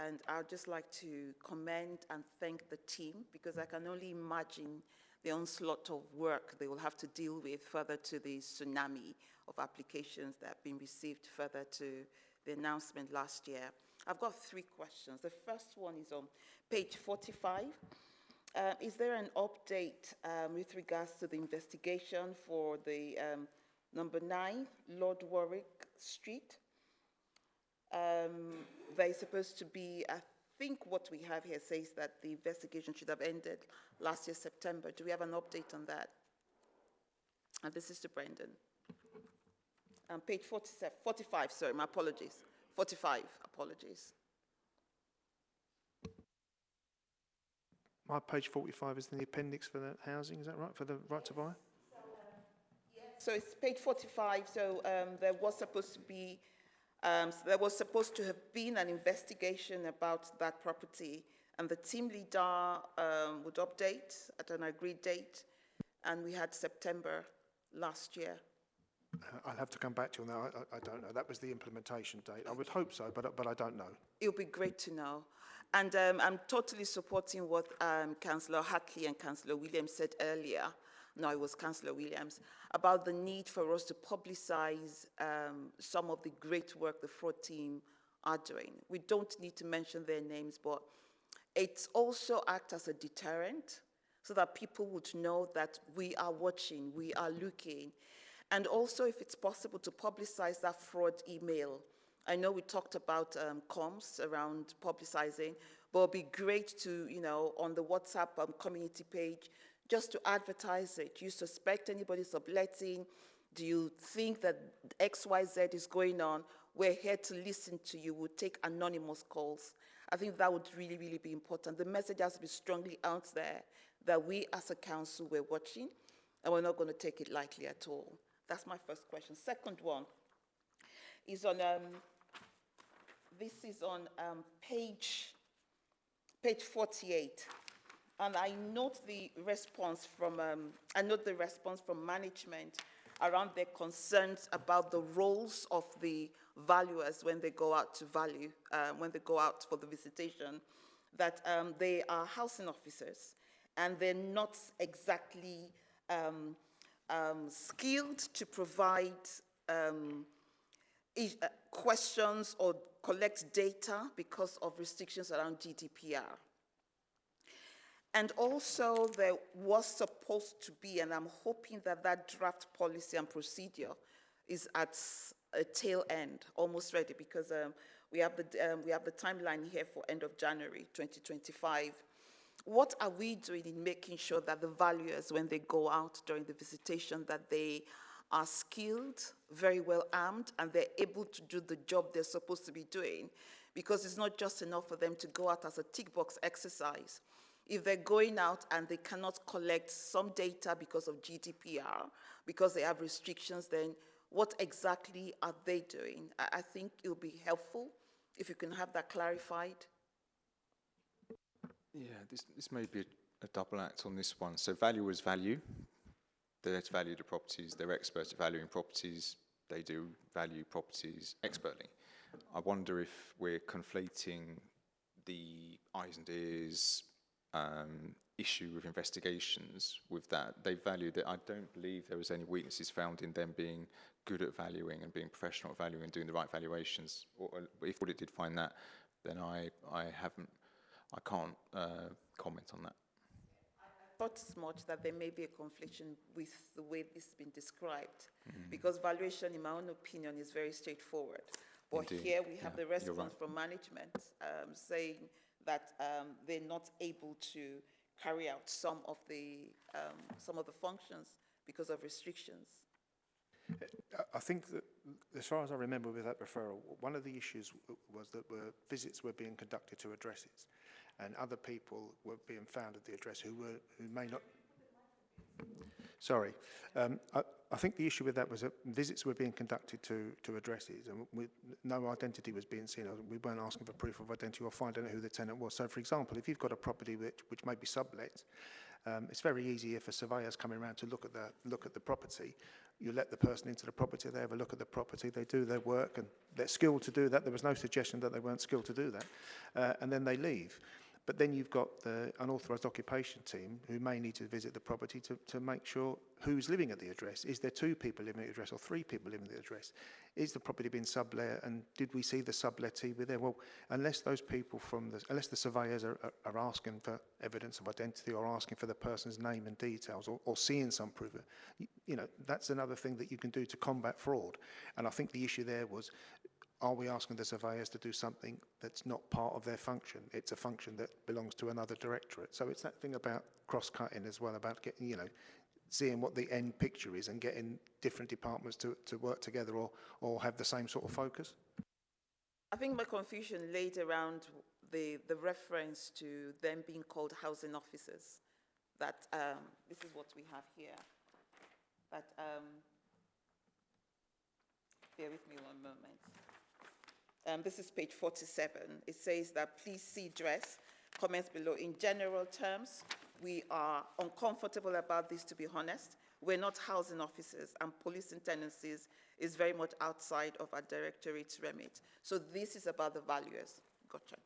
And I'd just like to commend and thank the team, because I can only imagine the onslaught of work they will have to deal with further to the tsunami of applications that have been received further to the announcement last year. I've got 3 questions. The first one is on page 45. Is there an update with regards to the investigation for the number 9, Lord Warwick Street? There is supposed to be, I think what we have here says that the investigation should have ended last year, September. Do we have an update on that? And this is to Brendan. Page 45, sorry, my apologies. 45, apologies. My page 45 is in the appendix for the housing, is that right? For the right to buy? So it's page 45, so there was supposed to have been an investigation about that property, and the team leader would update at an agreed date, and we had September last year. I'll have to come back to you on that. I don't know. That was the implementation date. I would hope so, but I don't know. It would be great to know. And I'm totally supporting what Councillor Hartley and Councillor Williams said earlier. No, it was Councillor Williams, about the need for us to publicise some of the great work the fraud team are doing. We don't need to mention their names, but it also acts as a deterrent so that people would know that we are watching, we are looking. And also, if it's possible, to publicise that fraud email. I know we talked about comms around publicising, but it would be great to, on the WhatsApp community page, just to advertise it. Do you suspect anybody subletting? Do you think that XYZ is going on? We're here to listen to you. We'll take anonymous calls. I think that would really, really be important. The message has to be strongly out there that we as a council, we're watching, and we're not going to take it lightly at all. That's my first question. Second one is on, this is on page 48. And I note the response from management around their concerns about the roles of the valuers when they go out to value, when they go out for the visitation, that they are housing officers and they're not exactly skilled to provide questions or collect data because of restrictions around GDPR. And also there was supposed to be, and I'm hoping that that draft policy and procedure is at a tail end, almost ready, because we have the timeline here for end of January 2025. What are we doing in making sure that the valuers, when they go out during the visitation, that they are skilled, very well armed, and they're able to do the job they're supposed to be doing? Because it's not just enough for them to go out as a tick box exercise. If they're going out and they cannot collect some data because of GDPR, because they have restrictions, then what exactly are they doing? I think it would be helpful if you can have that clarified. Yeah, this may be a double act on this one. So valuers value. They're there to value the properties. They're experts at valuing properties. They do value properties expertly. I wonder if we're conflating the eyes and ears issue with investigations with that. They valued it. I don't believe there was any weaknesses found in them being good at valuing and being professional at valuing and doing the right valuations. Or if Audit did find that, then I can't comment on that. I thought as much that there may be a confliction with the way this has been described, because valuation, in my own opinion, is very straightforward. But Indeed. here we have the You're response right. from management saying that they're not able to carry out some of the functions because of restrictions. I think that, as far as I remember with that referral, one of the issues was that visits were being conducted to addresses, and other people were being found at the address who may not. Sorry, I think the issue with that was that visits were being conducted to addresses, and no identity was being seen. We weren't asking for proof of identity or finding out who the tenant was. So, for example, if you've got a property which may be sublet, it's very easy if a surveyor's coming around to look at the property. You let the person into the property, they have a look at the property, they do their work, and they're skilled to do that. There was no suggestion that they weren't skilled to do that, and then they leave. But then you've got the unauthorised occupation team who may need to visit the property to make sure who's living at the address. Is there 2 people living at the address or 3 people living at the address? Is the property being sublet, and did we see the sublettee with there? Well, unless those people unless the surveyors are asking for evidence of identity or asking for the person's name and details or seeing some proof, that's another thing that you can do to combat fraud. And I think the issue there was, are we asking the surveyors to do something that's not part of their function? It's a function that belongs to another directorate. So it's that thing about cross-cutting as well, about getting, seeing what the end picture is and getting different departments to work together or have the same sort of focus. I think my confusion laid around the reference to them being called housing officers. That this is what we have here. That bear with me one moment. This is page 47. It says that please see dress. Comments below. In general terms, we are uncomfortable about this, to be honest. We're not housing officers, and policing tenancies is very much outside of our directorate's remit. So this is about the valuers. Gotcha.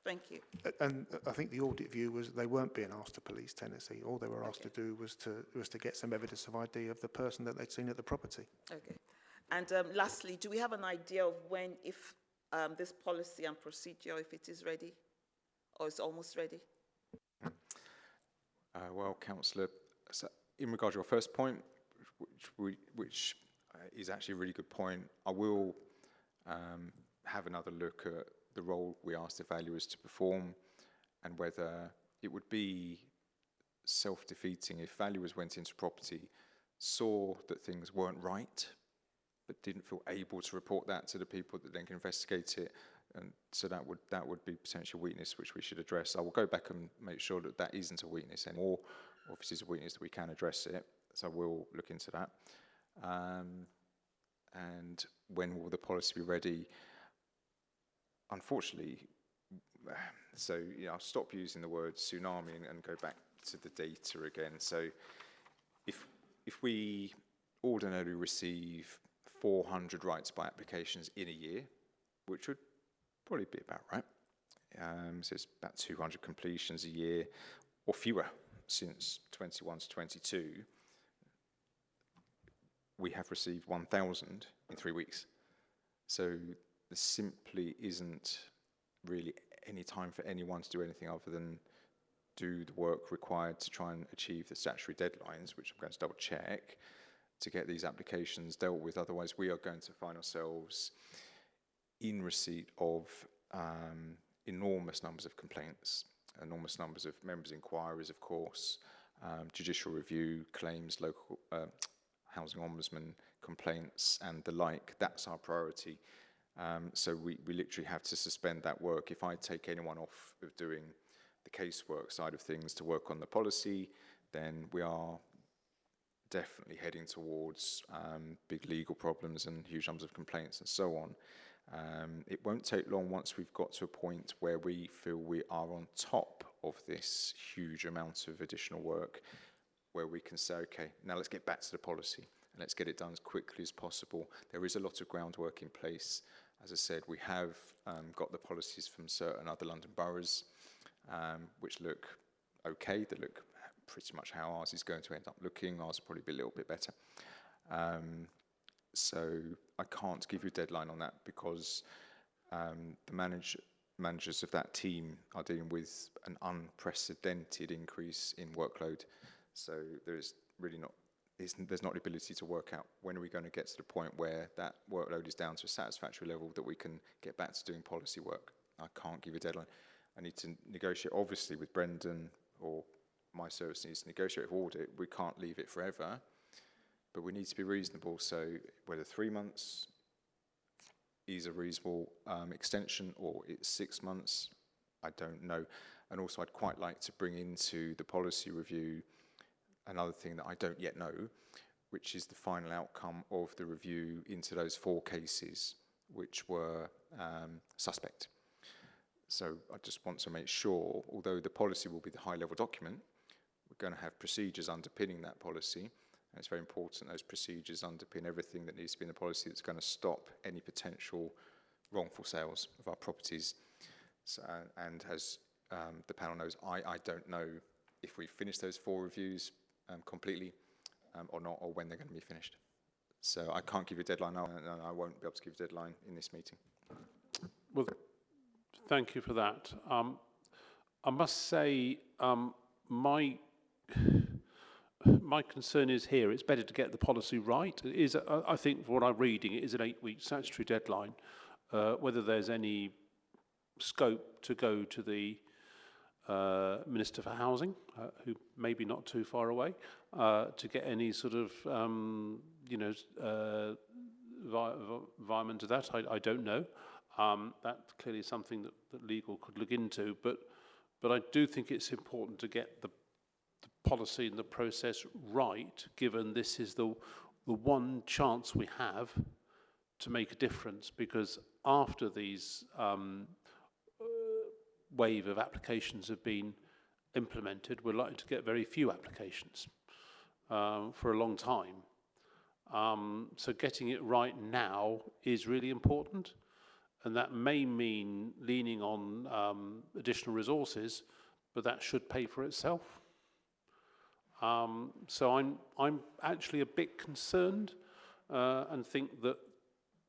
Thank you. And I think the audit view was they weren't being asked to police tenancy. All they were asked to do was to get some evidence of ID of the person that they'd seen at the property. Okay. And lastly, do we have an idea of when, if this policy and procedure, if it is ready, or it's almost ready? Well, Councillor, so in regard to your first point, which is actually a really good point, I will have another look at the role we asked the valuers to perform and whether it would be self-defeating if valuers went into property, saw that things weren't right, but didn't feel able to report that to the people that then can investigate it. And so that would be potential weakness which we should address. I will go back and make sure that that isn't a weakness anymore, or if it is a weakness that we can address it. So we'll look into that. And when will the policy be ready? Unfortunately, so I'll stop using the word tsunami and go back to the data again. So if we ordinarily receive 400 rights by applications in a year, which would probably be about right. So it's about 200 completions a year, or fewer, since 21 to 22. We have received 1,000 in 3 weeks. So there simply isn't really any time for anyone to do anything other than do the work required to try and achieve the statutory deadlines, which I'm going to double check, to get these applications dealt with. Otherwise, we are going to find ourselves in receipt of enormous numbers of complaints, enormous numbers of members' inquiries, of course, judicial review, claims, local housing ombudsman complaints and the like. That's our priority. So we literally have to suspend that work. If I take anyone off of doing the casework side of things to work on the policy, then we are definitely heading towards big legal problems and huge numbers of complaints and so on. It won't take long once we've got to a point where we feel we are on top of this huge amount of additional work, where we can say, okay, now let's get back to the policy and let's get it done as quickly as possible. There is a lot of groundwork in place. As I said, we have got the policies from certain other London boroughs, which look okay, that look pretty much how ours is going to end up looking. Ours will probably be a little bit better. So I can't give you a deadline on that because the managers of that team are dealing with an unprecedented increase in workload. So there's really not, there's not the ability to work out when are we going to get to the point where that workload is down to a satisfactory level that we can get back to doing policy work. I can't give a deadline. I need to negotiate, obviously, with Brendan, or my service needs to negotiate with Audit. We can't leave it forever, but we need to be reasonable. So whether 3 months is a reasonable extension or it's 6 months, I don't know. And also I'd quite like to bring into the policy review another thing that I don't yet know, which is the final outcome of the review into those 4 cases which were suspect. So I just want to make sure, although the policy will be the high-level document, we're going to have procedures underpinning that policy. And it's very important those procedures underpin everything that needs to be in the policy that's going to stop any potential wrongful sales of our properties. So, and as the panel knows, I don't know if we've finished those 4 reviews completely or not, or when they're going to be finished. So I can't give you a deadline now, and I won't be able to give a deadline in this meeting. Well, thank you for that. I must say, my concern is here, it's better to get the policy right. It is, I think, from what I'm reading, it is an 8-week statutory deadline. Whether there's any scope to go to the Minister for Housing, who may be not too far away, to get any sort of, environment to that, I don't know. That's clearly something that legal could look into, but I do think it's important to get the policy and the process right, given this is the one chance we have to make a difference, because after these wave of applications have been implemented, we're likely to get very few applications for a long time. So getting it right now is really important, and that may mean leaning on additional resources, but that should pay for itself. So I'm actually a bit concerned and think that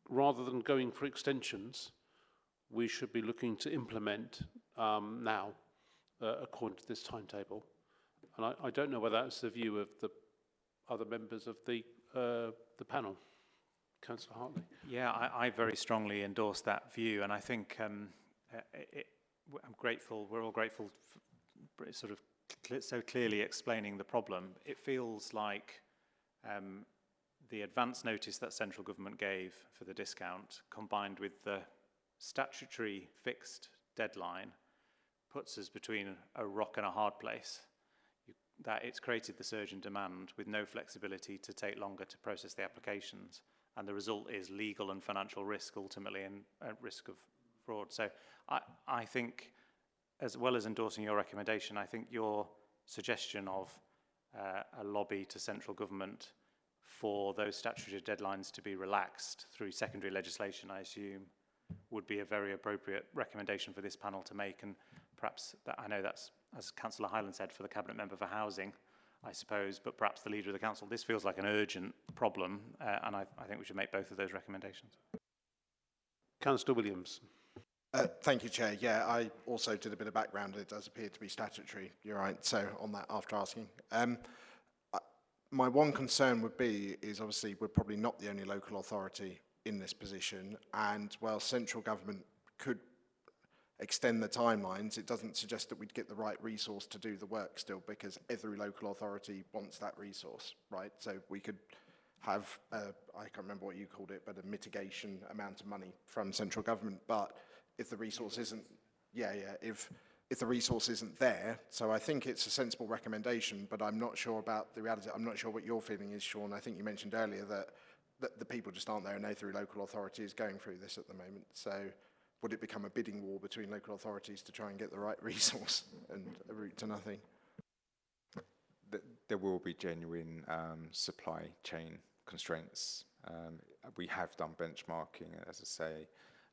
rather than going for extensions, we should be looking to implement now according to this timetable. And I don't know whether that's the view of the other members of the panel. Councillor Hartley. Yeah, I very strongly endorse that view, and I think I'm grateful, we're all grateful for sort of so clearly explaining the problem. It feels like the advance notice that central government gave for the discount, combined with the statutory fixed deadline, puts us between a rock and a hard place. That it's created the surge in demand with no flexibility to take longer to process the applications, and the result is legal and financial risk ultimately, and risk of fraud. So I think, as well as endorsing your recommendation, I think your suggestion of a lobby to central government for those statutory deadlines to be relaxed through secondary legislation, I assume, would be a very appropriate recommendation for this panel to make. And perhaps, I know that's, as Councillor Hyland said, for the Cabinet Member for Housing, I suppose, but perhaps the Leader of the Council. This feels like an urgent problem, and I think we should make both of those recommendations. Councillor Williams. Thank you, Chair. Yeah, I also did a bit of background. It does appear to be statutory. You're right. So on that, after asking. my one concern would be is obviously we're probably not the only local authority in this position, and while central government could extend the timelines, it doesn't suggest that we'd get the right resource to do the work still, because every local authority wants that resource, right? So we could have, I can't remember what you called it, but a mitigation amount of money from central government. But if the resource isn't, if the resource isn't there, so I think it's a sensible recommendation, but I'm not sure about the reality. I'm not sure what your feeling is, Sean. I think you mentioned earlier that the people just aren't there, and no through local authorities going through this at the moment. So would it become a bidding war between local authorities to try and get the right resource and a route to nothing? There will be genuine supply chain constraints. We have done benchmarking, as I say,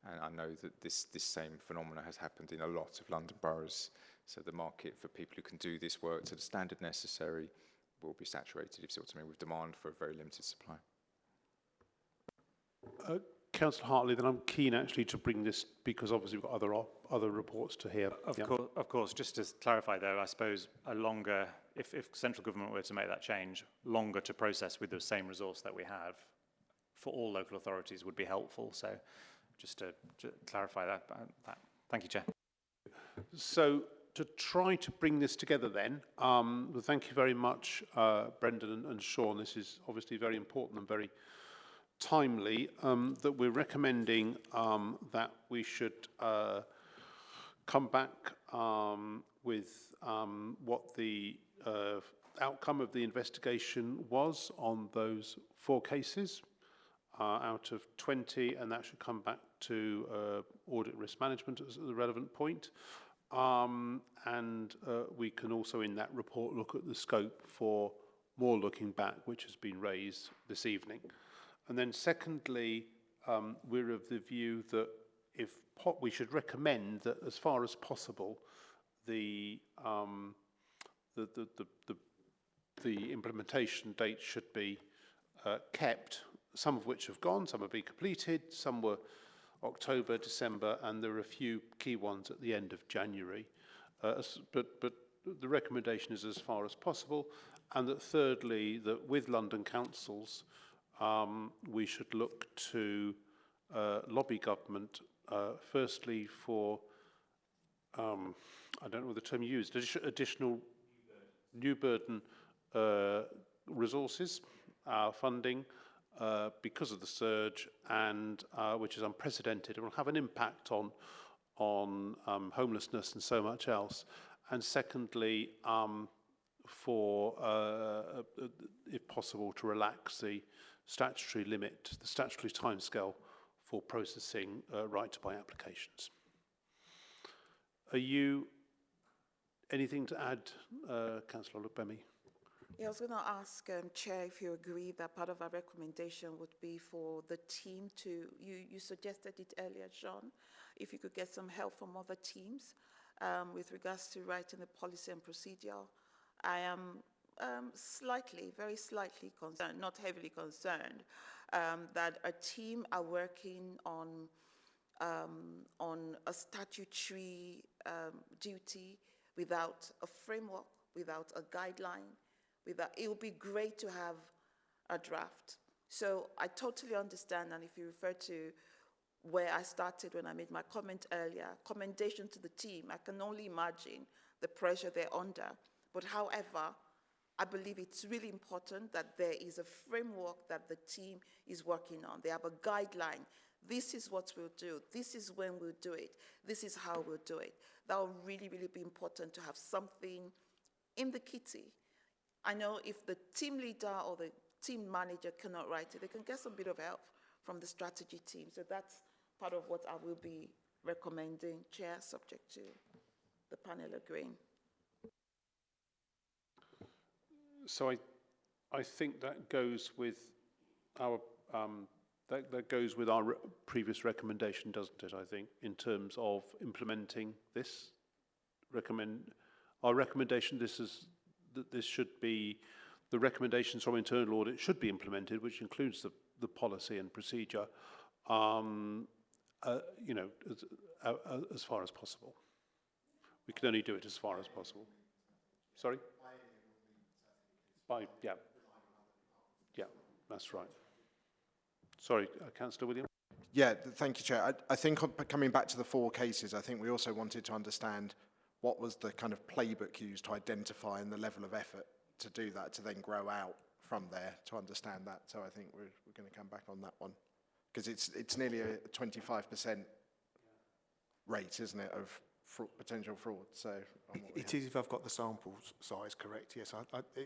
and I know that this same phenomena has happened in a lot of London boroughs. So the market for people who can do this work to the standard necessary will be saturated, if you see what I mean, with demand for a very limited supply. Councillor Hartley, then I'm keen actually to bring this, because obviously we've got other reports to hear. Of course, just to clarify though, I suppose a longer, if central government were to make that change, longer to process with the same resource that we have for all local authorities would be helpful. So just to clarify that. Thank you, Chair. So to try to bring this together then, well, thank you very much, Brendan and Sean. This is obviously very important and very timely, that we're recommending that we should come back with what the outcome of the investigation was on those 4 cases out of 20, and that should come back to audit risk management as the relevant point. And we can also in that report look at the scope for more looking back, which has been raised this evening. And then secondly, we're of the view that we should recommend that as far as possible, the implementation date should be kept, some of which have gone, some have been completed, some were October, December, and there are a few key ones at the end of January. But the recommendation is as far as possible, and that thirdly, that with London councils, we should look to lobby government, firstly for, I don't know the term used, additional new burden resources, funding, because of the surge, and which is unprecedented. It will have an impact on homelessness and so much else. And secondly, for, if possible, to relax the statutory limit, the statutory timescale for processing right to buy applications. Are you anything to add, Councillor Lubemi? Yeah, I was going to ask Chair if you agree that part of our recommendation would be for the team to, you suggested it earlier, John, if you could get some help from other teams with regards to writing the policy and procedure. I am very slightly concerned, not heavily concerned, that a team are working on a statutory duty without a framework, without a guideline. It would be great to have a draft. So I totally understand, and if you refer to where I started when I made my comment earlier, commendation to the team. I can only imagine the pressure they're under. But however, I believe it's really important that there is a framework that the team is working on. They have a guideline. This is what we'll do. This is when we'll do it. This is how we'll do it. That will really, really be important to have something in the kitty. I know if the team leader or the team manager cannot write it, they can get some bit of help from the strategy team. So that's part of what I will be recommending, Chair, subject to the panel agreeing. So I think that goes with our that goes with our previous recommendation, doesn't it? I think in terms of implementing this, our recommendation. This should be the recommendations from internal audit should be implemented, which includes the policy and procedure. You know, as far as possible. We can only do it as far as possible. Sorry. Yeah. That's right. Sorry, Councillor Williams. Yeah, thank you, Chair. I think coming back to the 4 cases, I think we also wanted to understand what was the kind of playbook used to identify and the level of effort to do that, to then grow out from there to understand that. So I think we're going to come back on that one, because it's nearly a 25% rate, isn't it, of potential fraud. So It is if I've got the sample size correct, yes.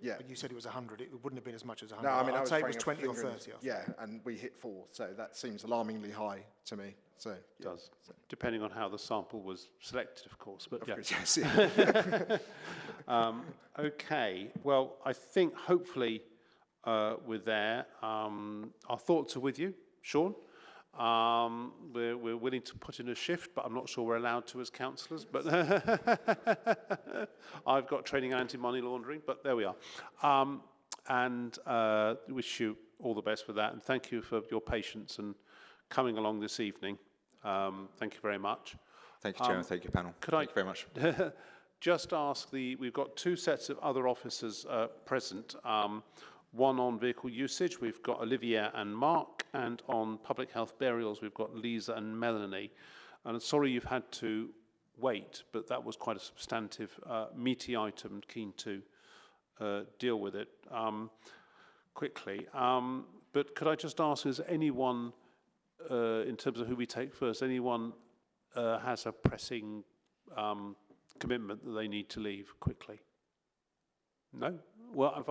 Yeah. When you said it was 100, it wouldn't have been as much as 100. No, I mean, I'd say it was throwing a 20 or finger in 30. I think. Yeah, and we hit 4, so that seems alarmingly high to me. So It does, depending on how the sample was selected, of course. But of yeah. course, yes, yeah. Okay, well, I think hopefully we're there. Our thoughts are with you, Sean. We're willing to put in a shift, but I'm not sure we're allowed to as councillors. But I've got training in anti-money laundering, but there we are. And wish you all the best with that. And thank you for your patience and coming along this evening. Thank you very much. Thank you, Chair, and thank you, panel. Thank you very much. Just ask we've got 2 sets of other officers present. One on vehicle usage, we've got Olivia and Mark, and on public health burials, we've got Lisa and Melanie. And sorry you've had to wait, but that was quite a substantive, meaty item, and keen to deal with it quickly. But could I just ask, is anyone, in terms of who we take first, anyone has a pressing commitment that they need to leave quickly? No? Well, if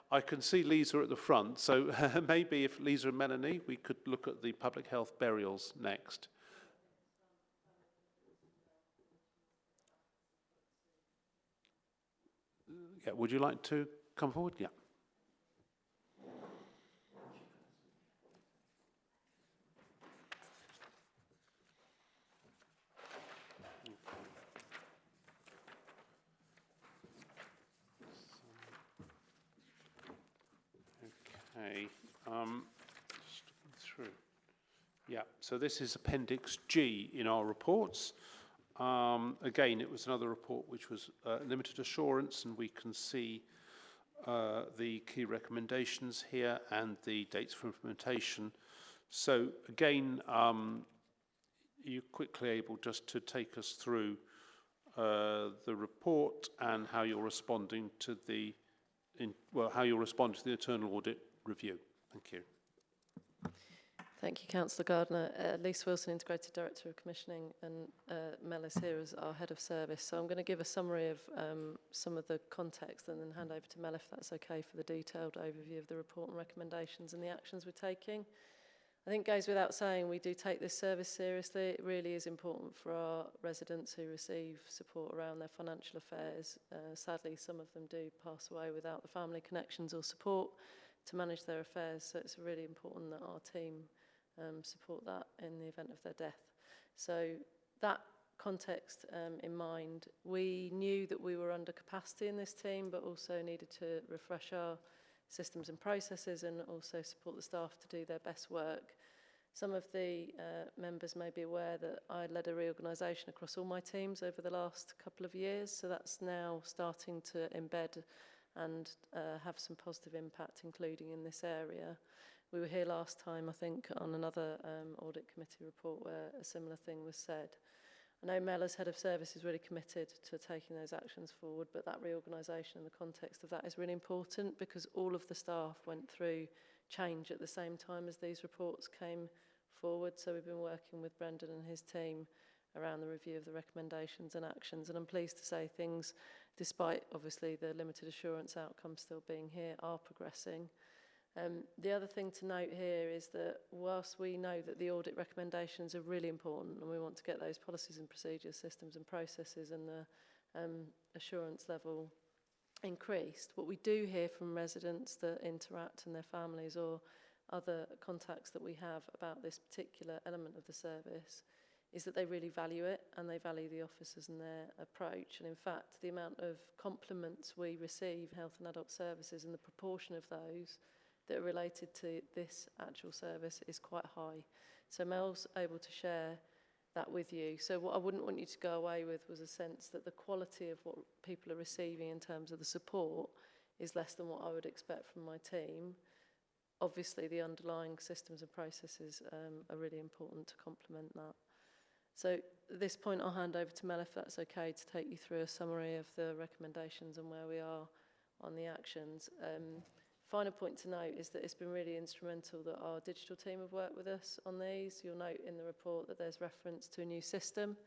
I can see Lisa at the front, so maybe if Lisa and Melanie, we could look at the public health burials next. Yeah, would you like to come forward? Yeah. Okay, just looking through. Yeah, so this is Appendix G in our reports. Again, it was another report which was limited assurance, and we can see the key recommendations here and the dates for implementation. So again, you're quickly able just to take us through the report and how you're responding to the how you'll respond to the internal audit review. Thank you. Thank you, Councillor Gardner. Lisa Wilson, Integrated Director of Commissioning, and Mel is here as our Head of Service. So I'm going to give a summary of some of the context and then hand over to Mel, if that's okay, for the detailed overview of the report and recommendations and the actions we're taking. I think it goes without saying we do take this service seriously. It really is important for our residents who receive support around their financial affairs. Sadly, some of them do pass away without the family connections or support to manage their affairs. So it's really important that our team support that in the event of their death. So that context in mind, we knew that we were under capacity in this team, but also needed to refresh our systems and processes and also support the staff to do their best work. Some of the members may be aware that I led a reorganisation across all my teams over the last couple of years, so that's now starting to embed and have some positive impact, including in this area. We were here last time, I think, on another audit committee report where a similar thing was said. I know Mel as Head of Service is really committed to taking those actions forward, but that reorganisation in the context of that is really important because all of the staff went through change at the same time as these reports came forward. So we've been working with Brendan and his team around the review of the recommendations and actions. And I'm pleased to say things, despite obviously the limited assurance outcome still being here, are progressing. The other thing to note here is that whilst we know that the audit recommendations are really important and we want to get those policies and procedures, systems and processes and the assurance level increased, what we do hear from residents that interact and their families or other contacts that we have about this particular element of the service is that they really value it and they value the officers and their approach. And in fact, the amount of compliments we receive health and adult services and the proportion of those that are related to this actual service is quite high. So Mel's able to share that with you. So what I wouldn't want you to go away with was a sense that the quality of what people are receiving in terms of the support is less than what I would expect from my team. obviously the underlying systems and processes are really important to complement that. So at this point, I'll hand over to Mel, if that's okay, to take you through a summary of the recommendations and where we are on the actions. Final point to note is that it's been really instrumental that our digital team have worked with us on these. You'll note in the report that there's reference to a new system.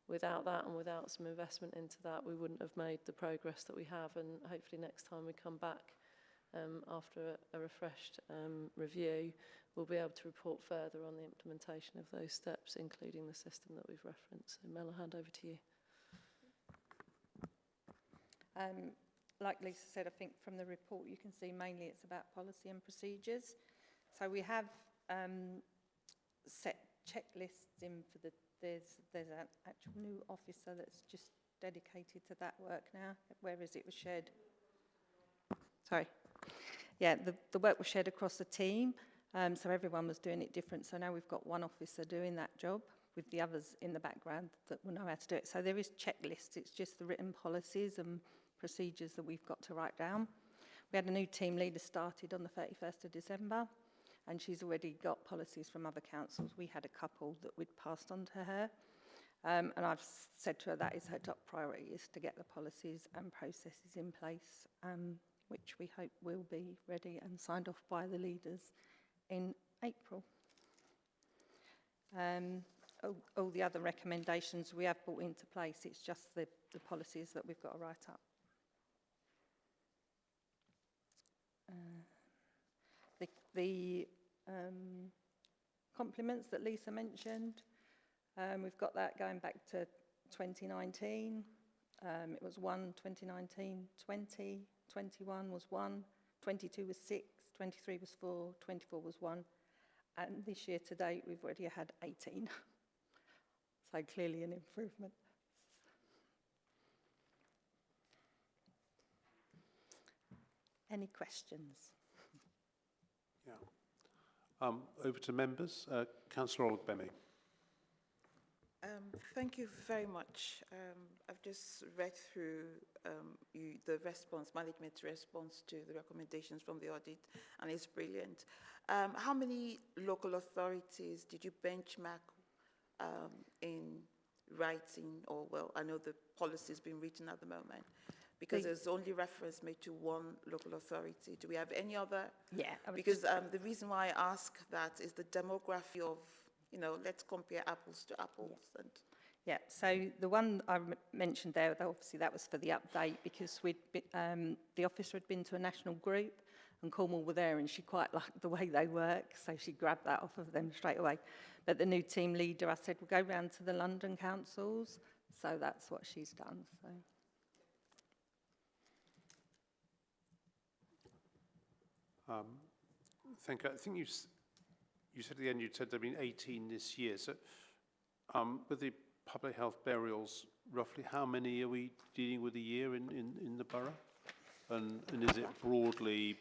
Without that and without some investment into that, we wouldn't have made the progress that we have, and hopefully next time we come back after a refreshed review, we'll be able to report further on the implementation of those steps, including the system that we've referenced. So Mel, I'll hand over to you. Like Lisa said, I think from the report you can see mainly it's about policy and procedures. So we have set checklists in for there's an actual new officer that's just dedicated to that work now, whereas it was shared. Sorry. Yeah, the work was shared across the team, so everyone was doing it different. So now we've got one officer doing that job with the others in the background that will know how to do it. So there is checklists, it's just the written policies and procedures that we've got to write down. We had a new team leader started on the 31st of December, and she's already got policies from other councils. We had a couple that we'd passed on to her, and I've said to her that is her top priority, is to get the policies and processes in place, which we hope will be ready and signed off by the leaders in April. All the other recommendations we have brought into place, it's just the policies that we've got to write up. The compliments that Lisa mentioned, we've got that going back to 2019. It was 1, 2019, 20, 21 was 1, 22 was 6, 23 was 4, 24 was 1, and this year to date we've already had 18. So clearly an improvement. Any questions? Yeah. Over to members. Councillor Ogbemi. Thank you very much. I've just read through the management response to the recommendations from the audit, and it's brilliant. How many local authorities did you benchmark in writing, or, well, I know the policy is being written at the moment, because there's only reference made to one local authority. Do we have any other? Yeah. Because the reason why I ask that is the demography of, let's compare apples to apples. Yeah. And yeah, so the one I mentioned there, obviously that was for the update, because the officer had been to a national group, and Cornwall were there, and she quite liked the way they work, so she grabbed that off of them straight away. But the new team leader, I said, we'll go round to the London councils, so that's what she's done. So. Thank you. I think you said at the end, you said there have been 18 this year. So with the public health burials, roughly how many are we dealing with a year in the borough? And is it broadly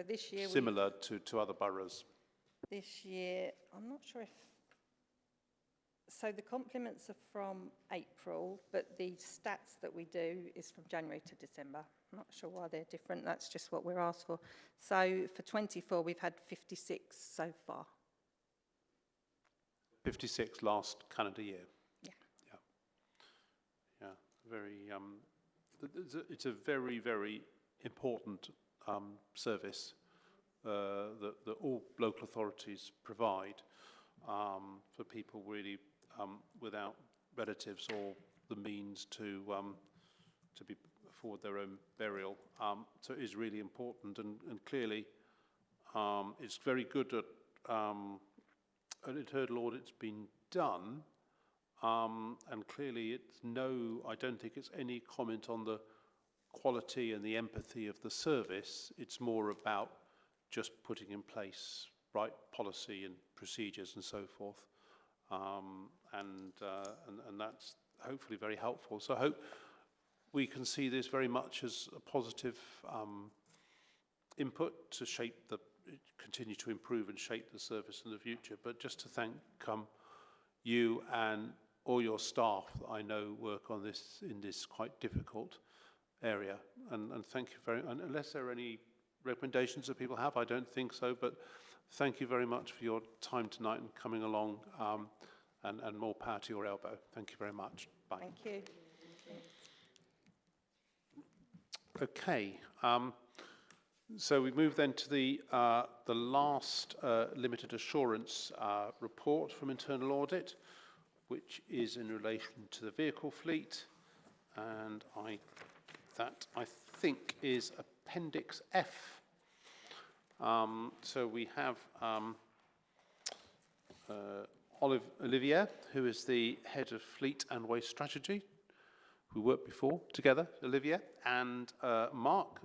this year similar to other boroughs? This year, I'm not sure if... So the compliments are from April, but the stats that we do is from January to December. I'm not sure why they're different. That's just what we're asked for. So for 24, we've had 56 so far. 56 last calendar year. Yeah. Yeah. Very. It's a very, very important service that all local authorities provide for people really without relatives or the means to afford their own burial. So it is really important, and clearly it's very good that an internal audit's been done, and clearly I don't think it's any comment on the quality and the empathy of the service. It's more about just putting in place right policy and procedures and so forth, and that's hopefully very helpful. So I hope we can see this very much as a positive input to continue to improve and shape the service in the future. But just to thank you and all your staff that I know work on this in this quite difficult area, and thank you very much. Unless there are any recommendations that people have? I don't think so, but thank you very much for your time tonight and coming along, and more power to your elbow. Thank you very much. Bye. Thank you. Okay. So we move then to the last limited assurance report from internal audit, which is in relation to the vehicle fleet, and that I think is Appendix F. So we have Olivier, who is the head of fleet and waste strategy. We worked before together, Olivier, and Mark,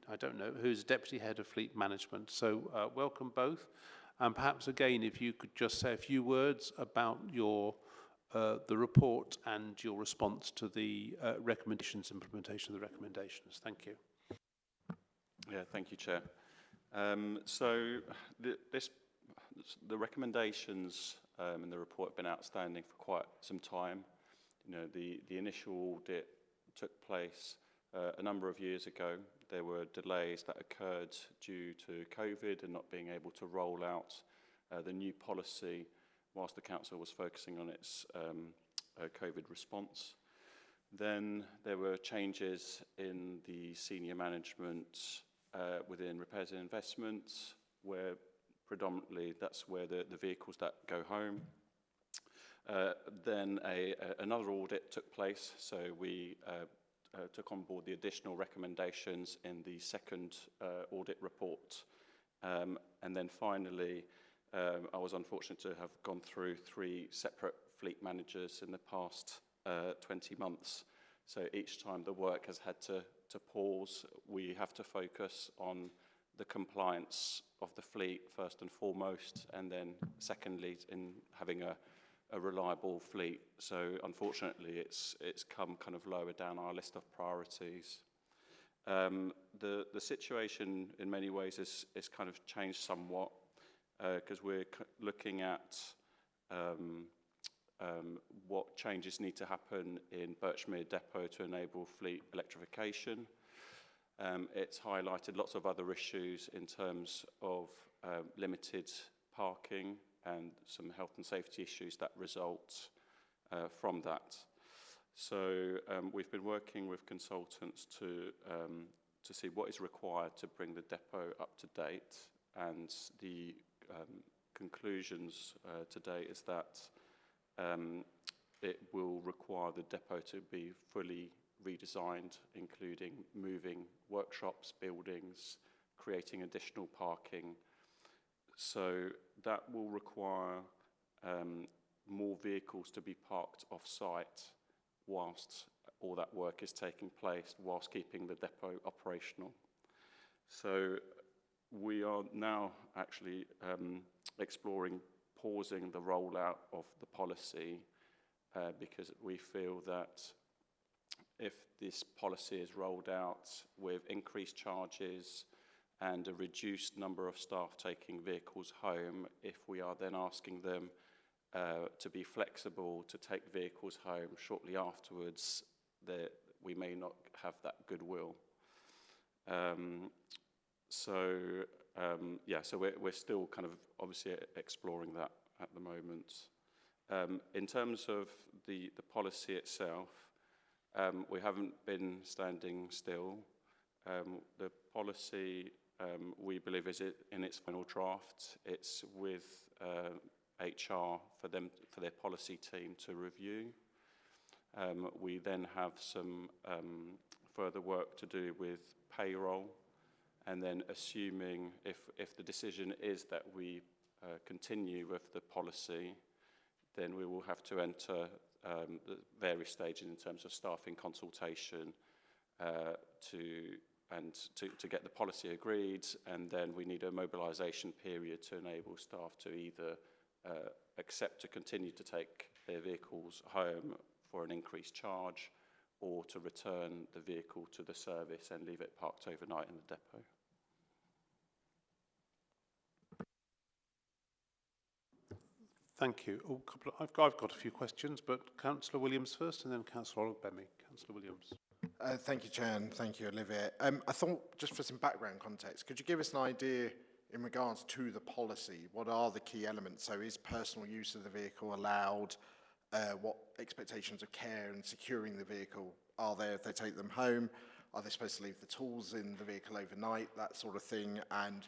I don't know, who's deputy head of fleet management. So welcome both, and perhaps again, if you could just say a few words about your the report and your response to the recommendations, implementation of the recommendations. Thank you. Yeah, thank you, Chair. So the recommendations in the report have been outstanding for quite some time. You know, the initial audit took place a number of years ago. There were delays that occurred due to COVID and not being able to roll out the new policy whilst the council was focusing on its COVID response. Then there were changes in the senior management within repairs and investments, where predominantly that's where the vehicles that go home. Then another audit took place, so we took on board the additional recommendations in the second audit report. And then finally, I was unfortunate to have gone through 3 separate fleet managers in the past 20 months. So each time the work has had to pause, we have to focus on the compliance of the fleet first and foremost, and then secondly in having a reliable fleet. So unfortunately it's come kind of lower down our list of priorities. The situation in many ways is kind of changed somewhat, because we're looking at what changes need to happen in Birchmere Depot to enable fleet electrification. It's highlighted lots of other issues in terms of limited parking and some health and safety issues that result from that. So we've been working with consultants to see what is required to bring the depot up to date, and the conclusions today is that it will require the depot to be fully redesigned, including moving workshops, buildings, creating additional parking. So that will require more vehicles to be parked off-site whilst all that work is taking place, whilst keeping the depot operational. So we are now actually exploring pausing the rollout of the policy because we feel that if this policy is rolled out with increased charges and a reduced number of staff taking vehicles home, if we are then asking them to be flexible to take vehicles home shortly afterwards, that we may not have that goodwill. So we're still kind of obviously exploring that at the moment. In terms of the policy itself, we haven't been standing still. The policy, we believe, is in its final draft. It's with HR for their policy team to review. We then have some further work to do with payroll, and then assuming if the decision is that we continue with the policy, then we will have to enter the various stages in terms of staffing consultation to get the policy agreed, and then we need a mobilisation period to enable staff to either accept to continue to take their vehicles home for an increased charge, or to return the vehicle to the service and leave it parked overnight in the depot. Thank you. I've got a few questions, but Councillor Williams first, and then Councillor Olgbemi. Councillor Williams. Thank you, Chair, and thank you, Olivia. I thought, just for some background context, could you give us an idea in regards to the policy? What are the key elements? So is personal use of the vehicle allowed? What expectations of care and securing the vehicle are there if they take them home? Are they supposed to leave the tools in the vehicle overnight? That sort of thing. And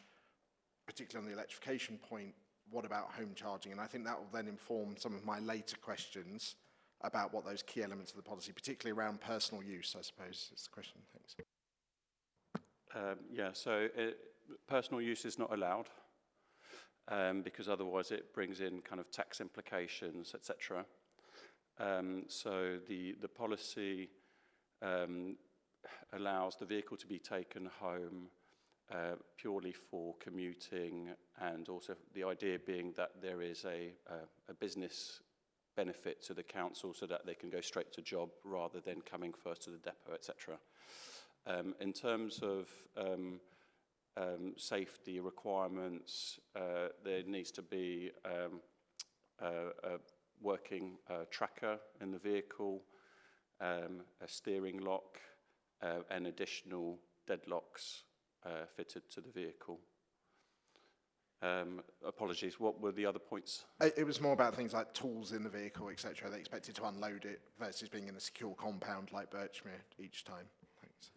particularly on the electrification point, what about home charging? And I think that will then inform some of my later questions about what those key elements of the policy, particularly around personal use, I suppose, is the question. Thanks. Yeah, so personal use is not allowed because otherwise it brings in kind of tax implications, etc. So the policy allows the vehicle to be taken home purely for commuting, and also the idea being that there is a business benefit to the council so that they can go straight to job rather than coming first to the depot, etc. In terms of safety requirements, there needs to be a working tracker in the vehicle, a steering lock, and additional deadlocks fitted to the vehicle. Apologies, what were the other points? It was more about things like tools in the vehicle, etc. Are they expected to unload it versus being in a secure compound like Birchmere each time? Thanks.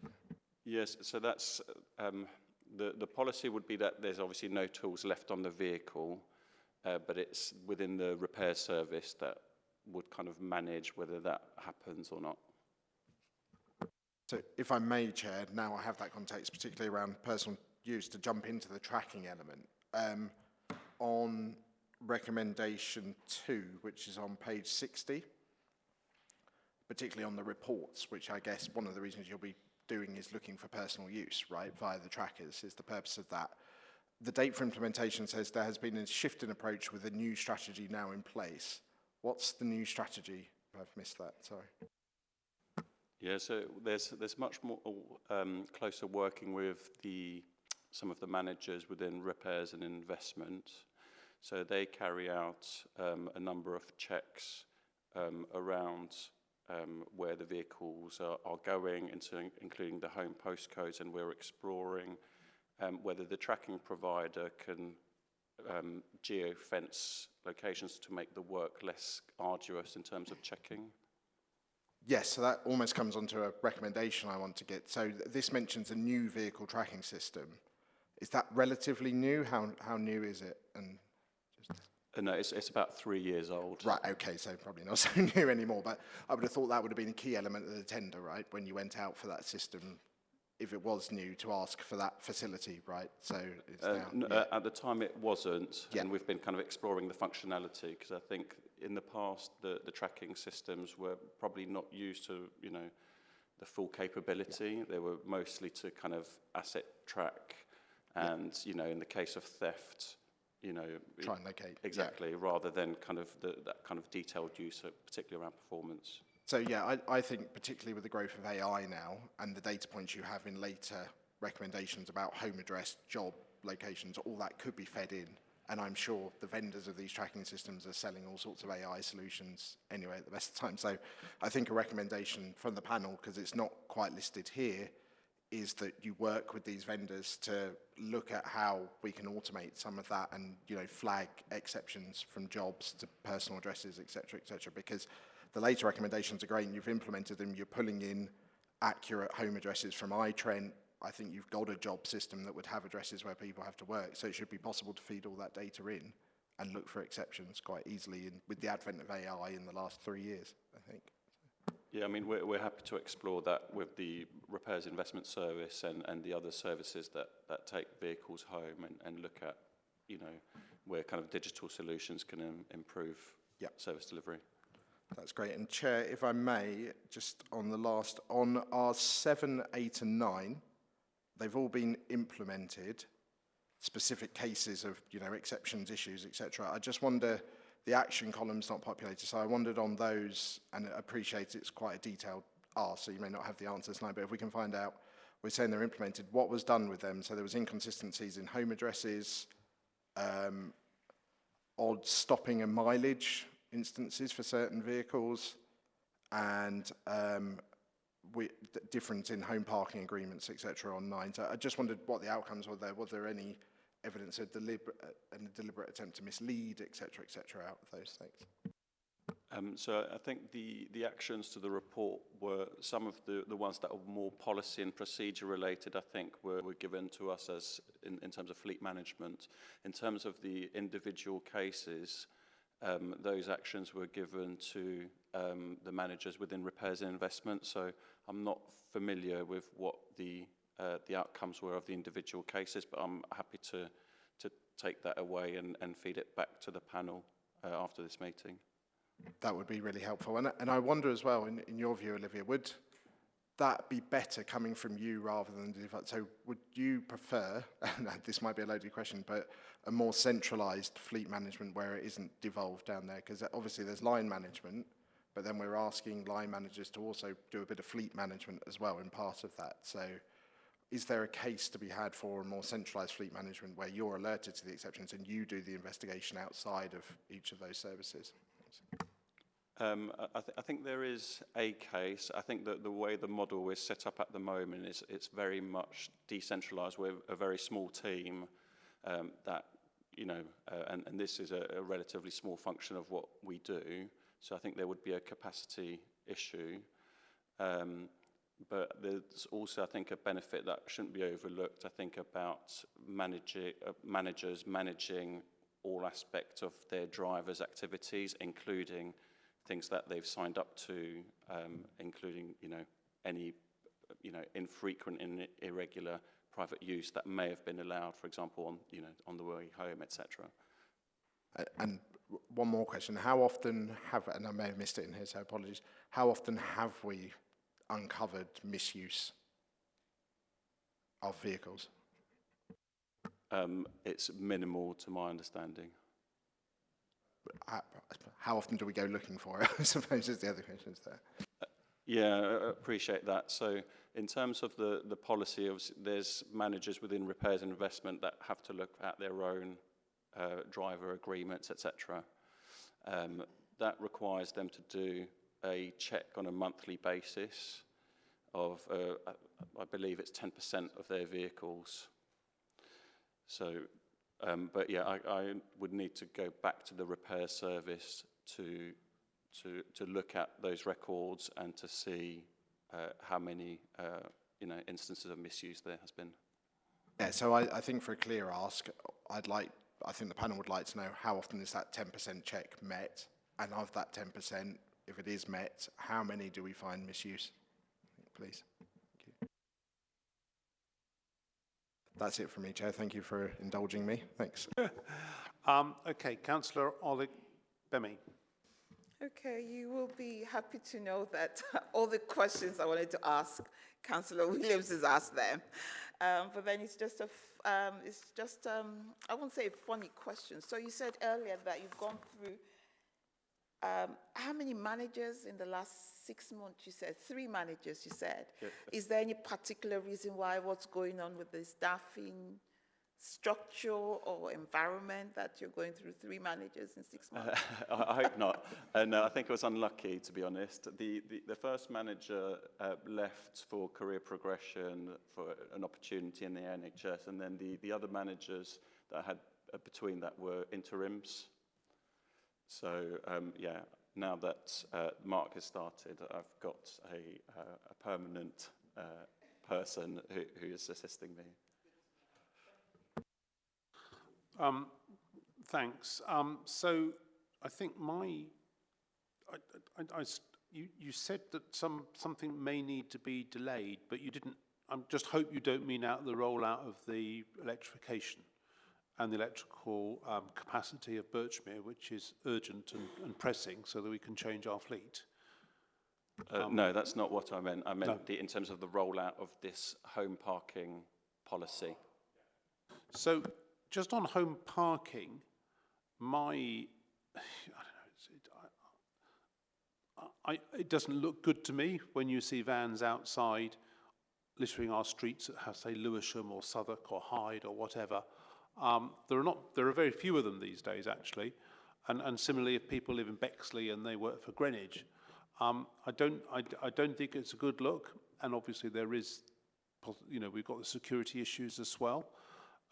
Yes, so that's the policy would be that there's obviously no tools left on the vehicle, but it's within the repair service that would kind of manage whether that happens or not. So if I may, Chair, now I have that context, particularly around personal use, to jump into the tracking element. On recommendation 2, which is on page 60, particularly on the reports, which I guess one of the reasons you'll be doing is looking for personal use, right, via the trackers, is the purpose of that. The date for implementation says there has been a shift in approach with a new strategy now in place. What's the new strategy? I've missed that, sorry. Yeah, so there's much more closer working with some of the managers within repairs and investment. So they carry out a number of checks around where the vehicles are going, including the home postcodes, and we're exploring whether the tracking provider can geo-fence locations to make the work less arduous in terms of checking. Yes, so that almost comes onto a recommendation I want to get. So this mentions a new vehicle tracking system. Is that relatively new? How new is it? And no, it's about 3 years old. Right, okay, so probably not so new anymore, but I would have thought that would have been a key element of the tender, right, when you went out for that system, if it was new, to ask for that facility, right? So it's now, yeah. At the time it wasn't, yeah. And we've been kind of exploring the functionality, because I think in the past the tracking systems were probably not used to, you know, the full capability. Yeah. They were mostly to kind of asset track, and, you know, in the case of theft, you know, try and locate. Exactly, rather than kind of that kind of detailed use, particularly around performance. So yeah, I think particularly with the growth of AI now and the data points you have in later recommendations about home address, job locations, all that could be fed in. And I'm sure the vendors of these tracking systems are selling all sorts of AI solutions anyway at the best of time. So I think a recommendation from the panel, because it's not quite listed here, is that you work with these vendors to look at how we can automate some of that and, you know, flag exceptions from jobs to personal addresses, et cetera, because the later recommendations are great and you've implemented them. You're pulling in accurate home addresses from iTrent. I think you've got a job system that would have addresses where people have to work. So it should be possible to feed all that data in and look for exceptions quite easily with the advent of AI in the last 3 years, I think. Yeah, I mean, we're happy to explore that with the repairs investment service and the other services that take vehicles home and look at, you know, where kind of digital solutions can improve service delivery. That's great. And Chair, if I may, just on the last, on our 7, 8 and 9, they've all been implemented, specific cases of, you know, exceptions, issues, etc. I just wonder, the action column's not populated, so I wondered on those, and I appreciate it's quite a detailed ask, so you may not have the answers tonight, but if we can find out, we're saying they're implemented, what was done with them? So there was inconsistencies in home addresses, odd stopping and mileage instances for certain vehicles, and difference in home parking agreements, etc. online. So I just wondered what the outcomes were there. Was there any evidence of deliberate attempt to mislead, etc., out of those things? So I think the actions to the report were some of the ones that were more policy and procedure related, I think, were given to us as in terms of fleet management. In terms of the individual cases, those actions were given to the managers within repairs and investment. So I'm not familiar with what the outcomes were of the individual cases, but I'm happy to take that away and feed it back to the panel after this meeting. That would be really helpful. And I wonder as well, in your view, Olivia, would that be better coming from you rather than... So would you prefer, and this might be a loaded question, but a more centralised fleet management where it isn't devolved down there? Because obviously there's line management, but then we're asking line managers to also do a bit of fleet management as well in part of that. So is there a case to be had for a more centralised fleet management where you're alerted to the exceptions and you do the investigation outside of each of those services? I think there is a case. I think that the way the model is set up at the moment is it's very much decentralised. We're a very small team that, you know, and this is a relatively small function of what we do. So I think there would be a capacity issue. But there's also, I think, a benefit that shouldn't be overlooked. I think about managers managing all aspects of their drivers' activities, including things that they've signed up to, including, you know, any, you know, infrequent and irregular private use that may have been allowed, for example, on, you know, on the way home, etc. And one more question: how often have, and I may have missed it in here, so apologies. How often have we uncovered misuse of vehicles? It's minimal, to my understanding. How often do we go looking for it? I suppose is the other question there. Yeah, I appreciate that. So in terms of the policy, there's managers within repairs and investment that have to look at their own driver agreements, etc. That requires them to do a check on a monthly basis of, I believe it's 10% of their vehicles. So, but yeah, I would need to go back to the repair service to look at those records and to see how many you know, instances of misuse there has been. Yeah, so I think for a clear ask, I think the panel would like to know how often is that 10% check met, and of that 10%, if it is met, how many do we find misuse? Please. Thank you. That's it from me, Chair. Thank you for indulging me. Thanks. Okay, Councillor Oleg Bemi. Okay, you will be happy to know that all the questions I wanted to ask, Councillor Williams has asked them. But then it's just I won't say a funny question. So you said earlier that you've gone through how many managers in the last 6 months? You said 3 managers, you said. Yes. Is there any particular reason why, what's going on with the staffing structure or environment that you're going through 3 managers in 6 months? I hope not. No, I think I was unlucky, to be honest. The first manager left for career progression, for an opportunity in the NHS, and then the other managers that I had between that were interims. So, yeah, now that Mark has started, I've got a permanent person who is assisting me. Thanks. So I think you said that something may need to be delayed, but you didn't. I just hope you don't mean out the rollout of the electrification and the electrical capacity of Birchmere, which is urgent and pressing, so that we can change our fleet. No, that's not what I meant. I meant No. in terms of the rollout of this home parking policy. So just on home parking, it doesn't look good to me when you see vans outside littering our streets at, say, Lewisham or Southwark or Hyde or whatever. There are very few of them these days, actually. And similarly, if people live in Bexley and they work for Greenwich, I don't think it's a good look, and obviously there is, you know, we've got the security issues as well,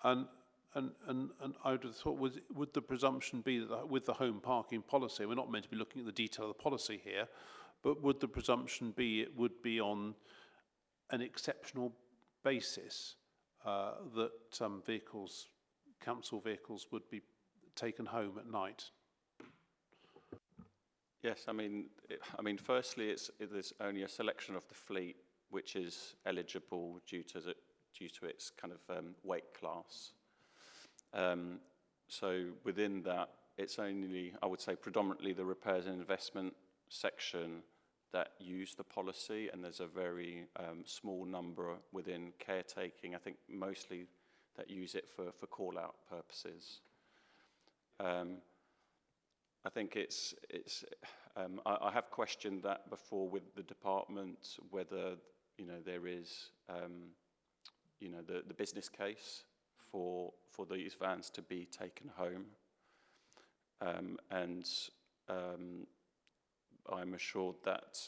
and I would have thought, would the presumption be that with the home parking policy, we're not meant to be looking at the detail of the policy here, but would the presumption be it would be on an exceptional basis that vehicles, council vehicles, would be taken home at night? Yes, I mean, firstly, there's only a selection of the fleet which is eligible due to its kind of weight class. So within that, it's only, I would say, predominantly the repairs and investment section that use the policy, and there's a very small number within caretaking, I think mostly that use it for call-out purposes. I think I have questioned that before with the department, whether, you know, there is, you know, the business case for these vans to be taken home. I'm assured that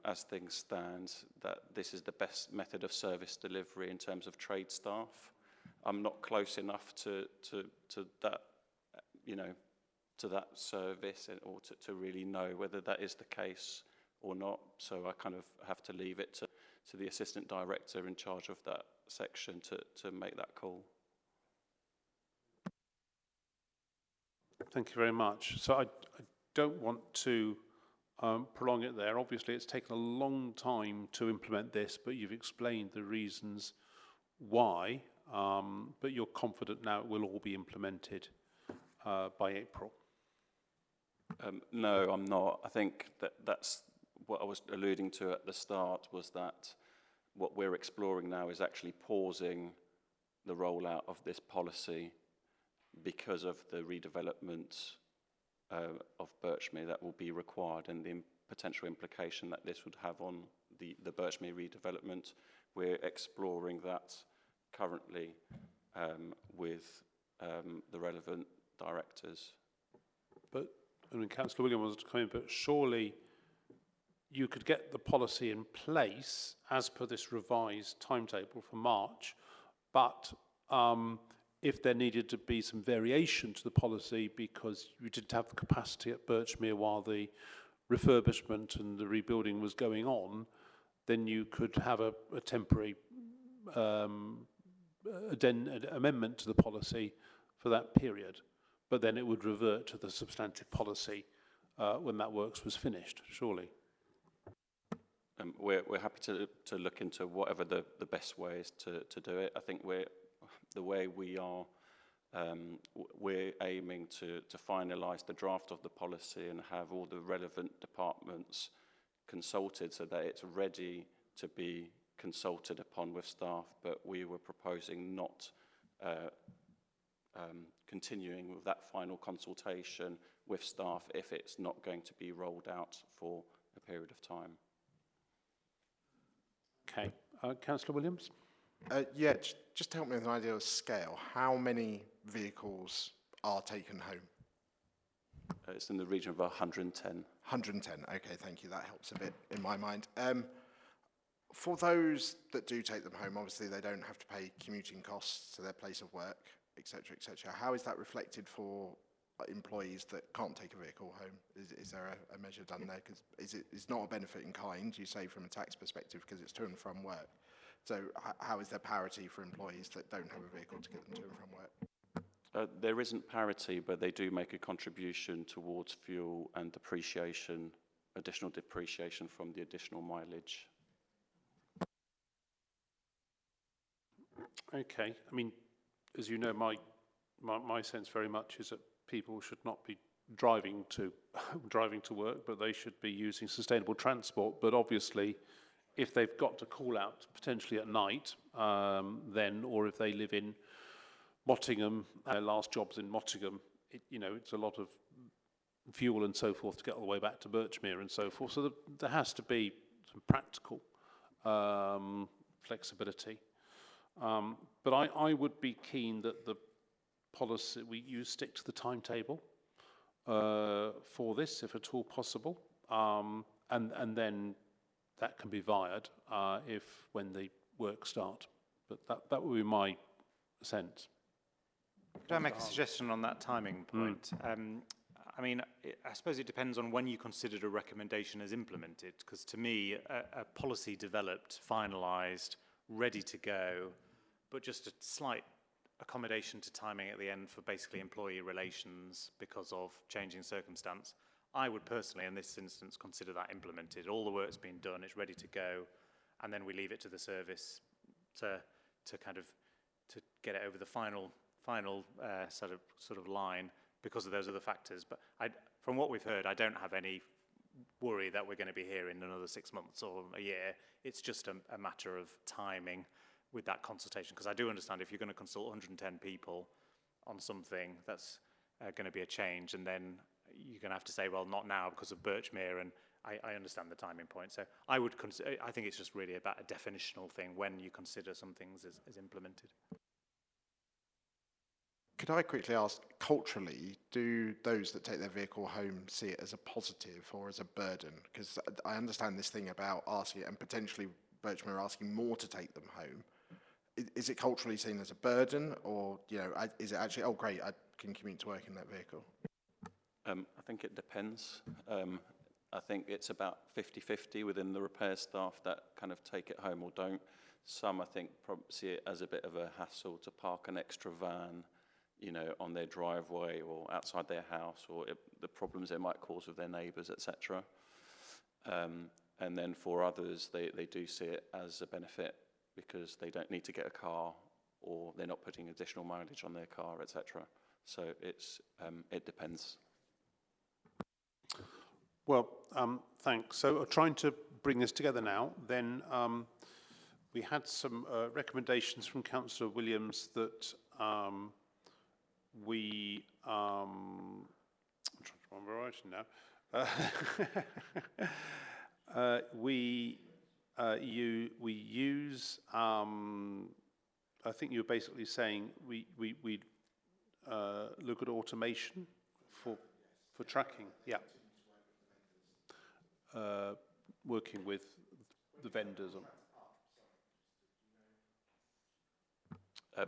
as things stand, that this is the best method of service delivery in terms of trade staff. I'm not close enough to that, you know, to that service, or to really know whether that is the case or not. So I kind of have to leave it to the assistant director in charge of that section to make that call. Thank you very much. So I don't want to prolong it there. Obviously, it's taken a long time to implement this, but you've explained the reasons why, but you're confident now it will all be implemented by April. No, I'm not. I think that's what I was alluding to at the start, was that what we're exploring now is actually pausing the rollout of this policy because of the redevelopment of Birchmere that will be required, and the potential implication that this would have on the Birchmere redevelopment. We're exploring that currently with the relevant directors. But, I mean, Councillor Williams was coming, but surely you could get the policy in place as per this revised timetable for March, but if there needed to be some variation to the policy because you didn't have the capacity at Birchmere while the refurbishment and the rebuilding was going on, then you could have a temporary amendment to the policy for that period, but then it would revert to the substantive policy when that works was finished, surely. We're happy to look into whatever the best way is to do it. I think the way we are, we're aiming to finalise the draft of the policy and have all the relevant departments consulted so that it's ready to be consulted upon with staff, but we were proposing not continuing with that final consultation with staff if it's not going to be rolled out for a period of time. Okay, Councillor Williams? Yeah, just to help me with an idea of scale, how many vehicles are taken home? It's in the region of 110. 110, okay, thank you, that helps a bit in my mind. For those that do take them home, obviously they don't have to pay commuting costs to their place of work, etc., etc. How is that reflected for employees that can't take a vehicle home? Is there a measure done there? Because it's not a benefit in kind, you say, from a tax perspective, because it's to and from work. So how is there parity for employees that don't have a vehicle to get them to and from work? There isn't parity, but they do make a contribution towards fuel and depreciation, additional depreciation from the additional mileage. Okay, I mean, as you know, my sense very much is that people should not be driving to work, but they should be using sustainable transport. But obviously, if they've got to call out potentially at night, then, or if they live in Mottingham, their last job's in Mottingham, it's a lot of fuel and so forth to get all the way back to Birchmere and so forth. So there has to be some practical flexibility. But I would be keen that the policy, you stick to the timetable for this, if at all possible. and then that can be vired when the work start. But that would be my sense. Could I make a suggestion on that timing point? I mean, I suppose it depends on when you considered a recommendation as implemented, because to me, a policy developed, finalised, ready to go, but just a slight accommodation to timing at the end for basically employee relations because of changing circumstance. I would personally, in this instance, consider that implemented. All the work's been done, it's ready to go, and then we leave it to the service to get it over the final sort of line because of those other factors. But from what we've heard, I don't have any worry that we're going to be here in another 6 months or a year. It's just a matter of timing with that consultation, because I do understand if you're going to consult 110 people on something, that's going to be a change, and then you're going to have to say, well, not now because of Birchmere, and I understand the timing point. So I think it's just really about a definitional thing when you consider some things as implemented. Could I quickly ask, culturally, do those that take their vehicle home see it as a positive or as a burden? Because I understand this thing about asking, and potentially Birchmere asking more to take them home. Is it culturally seen as a burden, or is it actually, oh great, I can commute to work in that vehicle? I think it depends. I think it's about 50-50 within the repair staff that kind of take it home or don't. Some, I think, probably see it as a bit of a hassle to park an extra van, on their driveway or outside their house, or the problems it might cause with their neighbours, etc. And then for others, they do see it as a benefit because they don't need to get a car, or they're not putting additional mileage on their car, etc. So it depends. Well, thanks. So trying to bring this together now, then we had some recommendations from Councillor Williams that we, I'm trying to remember right now, we use, I think you were basically saying we look at automation for tracking, yeah. Working with the vendors.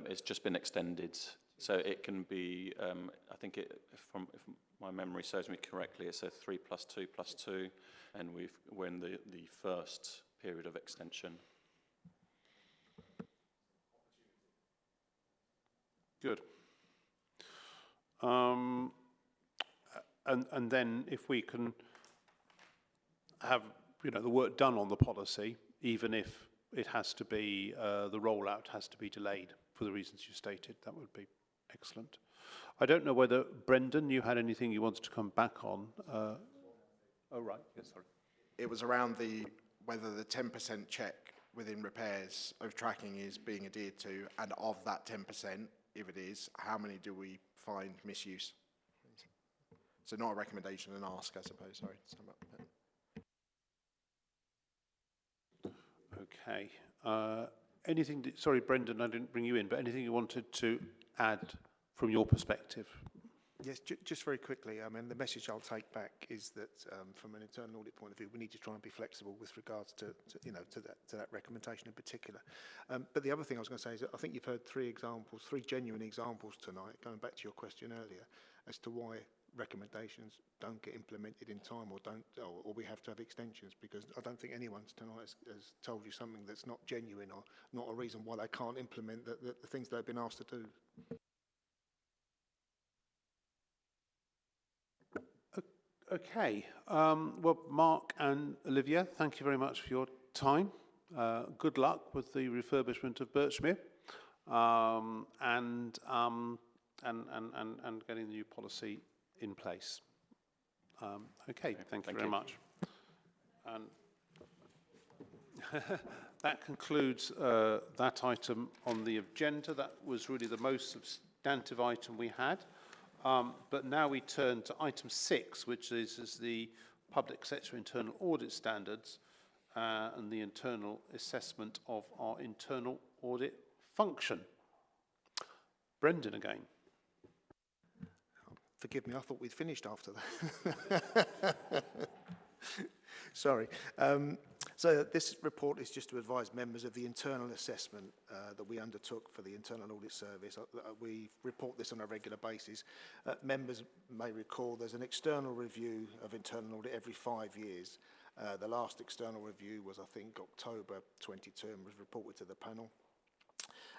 It's just been extended, so it can be. I think if my memory serves me correctly, it's a 3+2+2, and we're in the first period of extension. Good. And then if we can have the work done on the policy, even if it has to be the rollout has to be delayed for the reasons you stated, that would be excellent. I don't know whether Brendan, you had anything you wanted to come back on. Oh right, yes, sorry. It was around whether the 10% check within repairs of tracking is being adhered to, and of that 10%, if it is, how many do we find misuse? So not a recommendation, an ask, I suppose. Sorry. Okay. Anything, sorry, Brendan, I didn't bring you in, but anything you wanted to add from your perspective? Yes, just very quickly. I mean, the message I'll take back is that from an internal audit point of view, we need to try and be flexible with regards to that recommendation in particular. But the other thing I was going to say is that I think you've heard three genuine examples tonight, going back to your question earlier, as to why recommendations don't get implemented in time, or we have to have extensions, because I don't think anyone tonight has told you something that's not genuine or not a reason why they can't implement the things they've been asked to do. Okay. Well, Mark and Olivia, thank you very much for your time. Good luck with the refurbishment of Birchmere and getting the new policy in place. Okay, thank you very much. And that concludes that item on the agenda. That was really the most substantive item we had. But now we turn to item 6, which is the public sector internal audit standards and the internal assessment of our internal audit function. Brendan again. Forgive me, I thought we'd finished after that. Sorry. So this report is just to advise members of the internal assessment that we undertook for the Internal Audit Service. We report this on a regular basis. Members may recall there's an external review of internal audit every 5 years. The last external review was, I think, October 22 and was reported to the panel.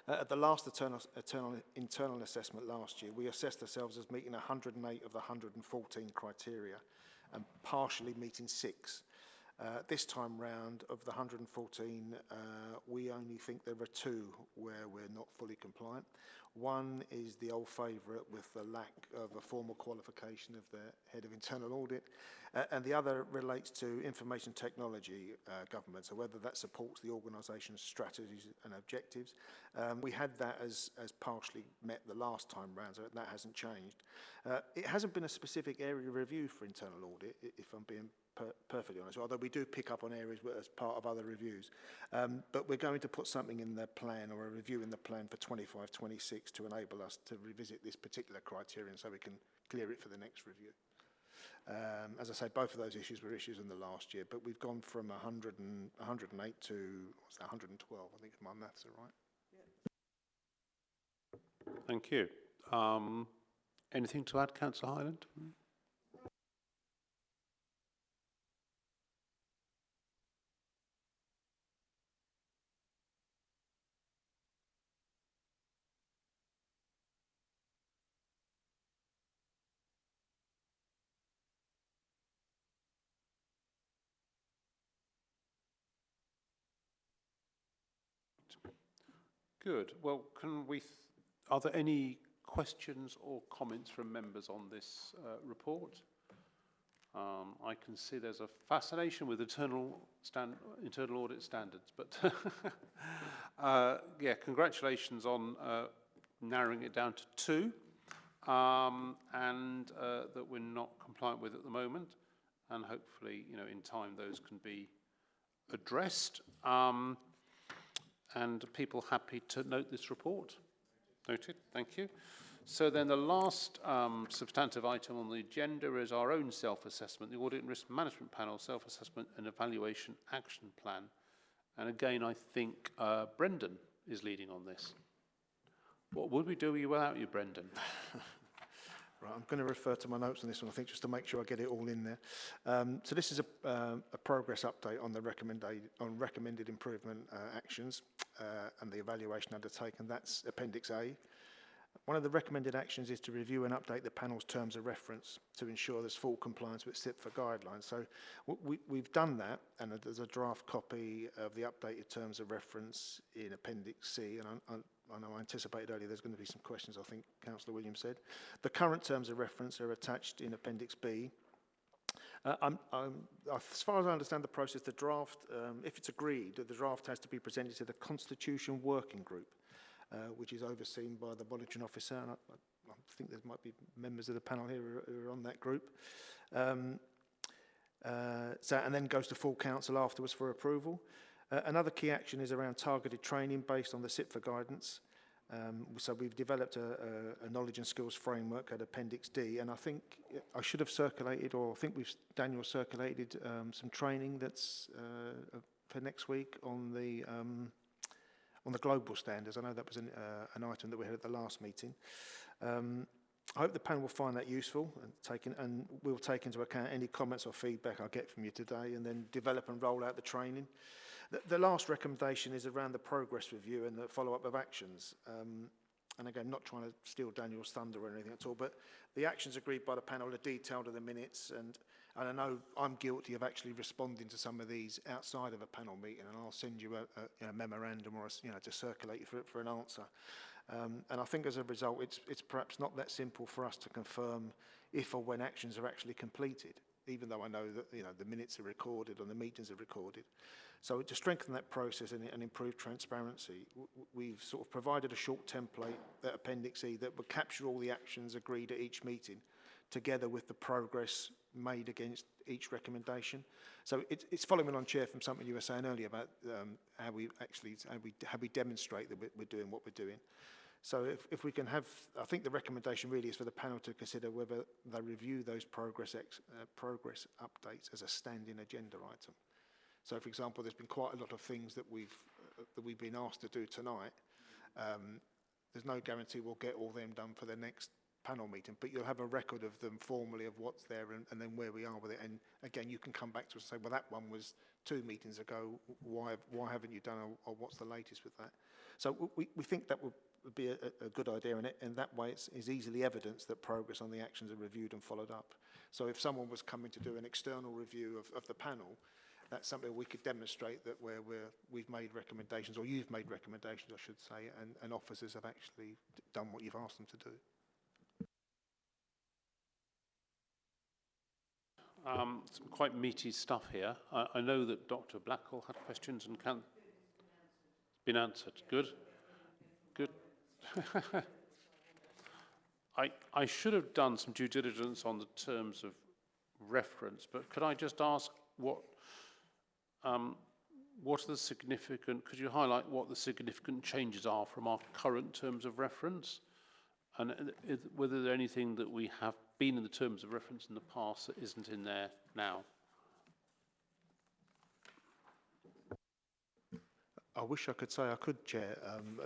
At the last internal assessment last year, we assessed ourselves as meeting 108 of the 114 criteria and partially meeting 6. This time round, of the 114, we only think there are 2 where we're not fully compliant. One is the old favourite with the lack of a formal qualification of the head of internal audit, and the other relates to information technology government, so whether that supports the organisation's strategies and objectives. We had that as partially met the last time round, so that hasn't changed. It hasn't been a specific area of review for internal audit, if I'm being perfectly honest, although we do pick up on areas as part of other reviews. But we're going to put something in the plan, or a review in the plan for 25-26 to enable us to revisit this particular criterion so we can clear it for the next review. As I say, both of those issues were issues in the last year, but we've gone from 108 to what's that, 112, I think, if my maths are right. Thank you. Anything to add, Councillor Hyland? Good. Well, are there any questions or comments from members on this report? I can see there's a fascination with internal audit standards, but yeah, congratulations on narrowing it down to 2, and that we're not compliant with at the moment, and hopefully, in time those can be addressed. And people happy to note this report? Noted, thank you. So then the last substantive item on the agenda is our own self-assessment, the Audit and Risk Management Panel Self-Assessment and Evaluation Action Plan. And again, I think Brendan is leading on this. What would we do without you, Brendan? Right, I'm going to refer to my notes on this one, I think, just to make sure I get it all in there. So this is a progress update on the recommended improvement actions and the evaluation undertaken. That's Appendix A. One of the recommended actions is to review and update the panel's terms of reference to ensure there's full compliance with CIPFA guidelines. So we've done that, and there's a draft copy of the updated terms of reference in Appendix C, and I know I anticipated earlier there's going to be some questions, I think Councillor Williams said. The current terms of reference are attached in Appendix B. As far as I understand the process, the draft, if it's agreed, the draft has to be presented to the Constitution Working Group, which is overseen by the monitoring officer, and I think there might be members of the panel here who are on that group. And then goes to full council afterwards for approval. Another key action is around targeted training based on the CIPFA guidance. So we've developed a knowledge and skills framework at Appendix D, and I think I should have circulated, or I think Daniel circulated some training that's for next week on the global standards. I know that was an item that we had at the last meeting. I hope the panel will find that useful and we'll take into account any comments or feedback I get from you today, and then develop and roll out the training. The last recommendation is around the progress review and the follow-up of actions. And again, not trying to steal Daniel's thunder or anything at all, but the actions agreed by the panel are detailed in the minutes, and I know I'm guilty of actually responding to some of these outside of a panel meeting, and I'll send you a memorandum or to circulate you for an answer. And I think as a result, it's perhaps not that simple for us to confirm if or when actions are actually completed, even though I know that the minutes are recorded and the meetings are recorded. So to strengthen that process and improve transparency, we've sort of provided a short template, that Appendix E, that will capture all the actions agreed at each meeting, together with the progress made against each recommendation. So it's following on, Chair, from something you were saying earlier about how we demonstrate that we're doing what we're doing. So if we can have, I think the recommendation really is for the panel to consider whether they review those progress updates as a standing agenda item. So, for example, there's been quite a lot of things that we've been asked to do tonight. There's no guarantee we'll get all them done for the next panel meeting, but you'll have a record of them formally of what's there and then where we are with it. And again, you can come back to us and say, well, that one was 2 meetings ago. Why haven't you done, or what's the latest with that? So we think that would be a good idea, and that way it's easily evidence that progress on the actions are reviewed and followed up. So if someone was coming to do an external review of the panel, that's something we could demonstrate that we've made recommendations, or you've made recommendations, I should say, and officers have actually done what you've asked them to do. Some quite meaty stuff here. I know that Dr. Blackwell had questions and been answered. Good. Good. I should have done some due diligence on the terms of reference, but could I just ask what are the significant, could you highlight what the significant changes are from our current terms of reference? And whether there's anything that we have been in the terms of reference in the past that isn't in there now? I wish I could say I could, Chair.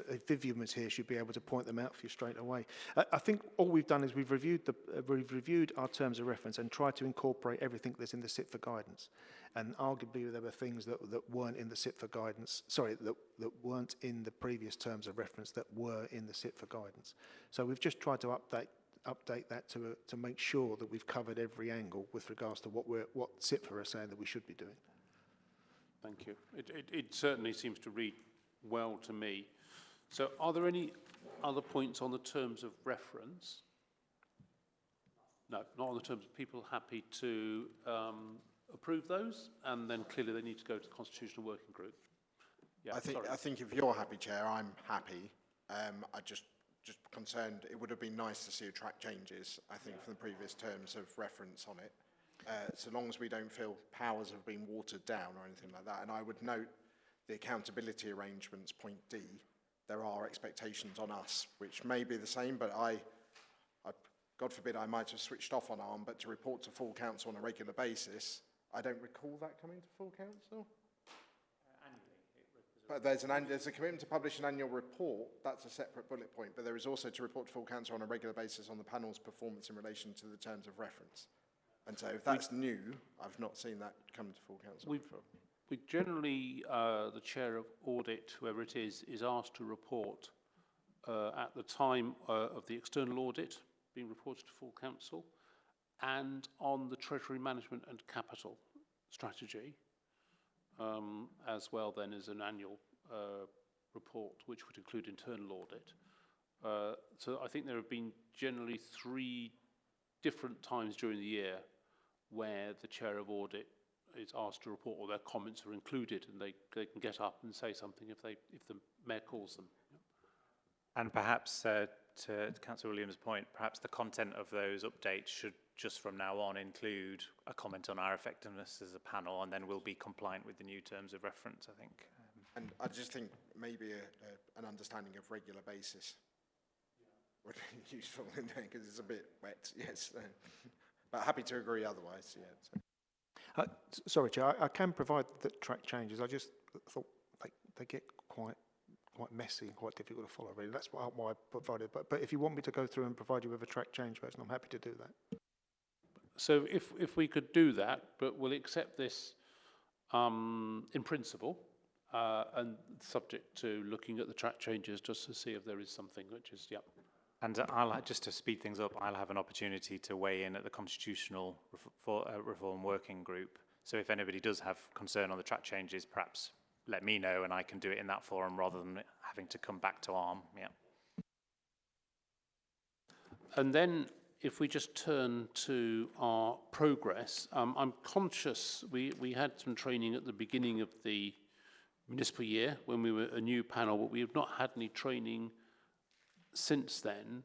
If Vivian was here, she'd be able to point them out for you straight away. I think all we've done is we've reviewed our terms of reference and tried to incorporate everything that's in the SIT for guidance. And arguably there were things that weren't in the SIT for guidance, that weren't in the previous terms of reference that were in the SIT for guidance. So we've just tried to update that to make sure that we've covered every angle with regards to what SITFA are saying that we should be doing. Thank you. It certainly seems to read well to me. So are there any other points on the terms of reference? No, not on the terms. People happy to approve those? And then clearly they need to go to the Constitutional Working Group. Yeah, I think if you're happy, Chair, I'm happy. I just concerned, it would have been nice to see track changes, I think, from the previous terms of reference on it. So long as we don't feel powers have been watered down or anything like that. And I would note the accountability arrangements, point D, there are expectations on us, which may be the same, but God forbid I might have switched off on ARM, but to report to full council on a regular basis, I don't recall that coming to full council. But there's a commitment to publish an annual report. That's a separate bullet point. But there is also to report to full council on a regular basis on the panel's performance in relation to the terms of reference. And so if that's new, I've not seen that come to full council before. We generally, the chair of audit, whoever it is asked to report at the time of the external audit being reported to full council, and on the treasury management and capital strategy, as well then as an annual report, which would include internal audit. So I think there have been generally 3 different times during the year where the chair of audit is asked to report, or their comments are included, and they can get up and say something if the mayor calls them. And perhaps to Councillor Williams' point, perhaps the content of those updates should just from now on include a comment on our effectiveness as a panel, and then we'll be compliant with the new terms of reference, I think. And I just think maybe an understanding of regular basis would be useful in there, because it's a bit wet, yes. But happy to agree otherwise, yeah. So. Sorry, Chair, I can provide the track changes. I just thought they get quite messy and quite difficult to follow, really. That's why I provided. But if you want me to go through and provide you with a track change version, I'm happy to do that. So if we could do that, but we'll accept this in principle, and subject to looking at the track changes just to see if there is something which is, yeah. And just to speed things up, I'll have an opportunity to weigh in at the Constitutional Reform Working Group. So if anybody does have concern on the track changes, perhaps let me know and I can do it in that forum rather than having to come back to ARM. Yeah. And then if we just turn to our progress, I'm conscious we had some training at the beginning of the municipal year when we were a new panel, but we have not had any training since then,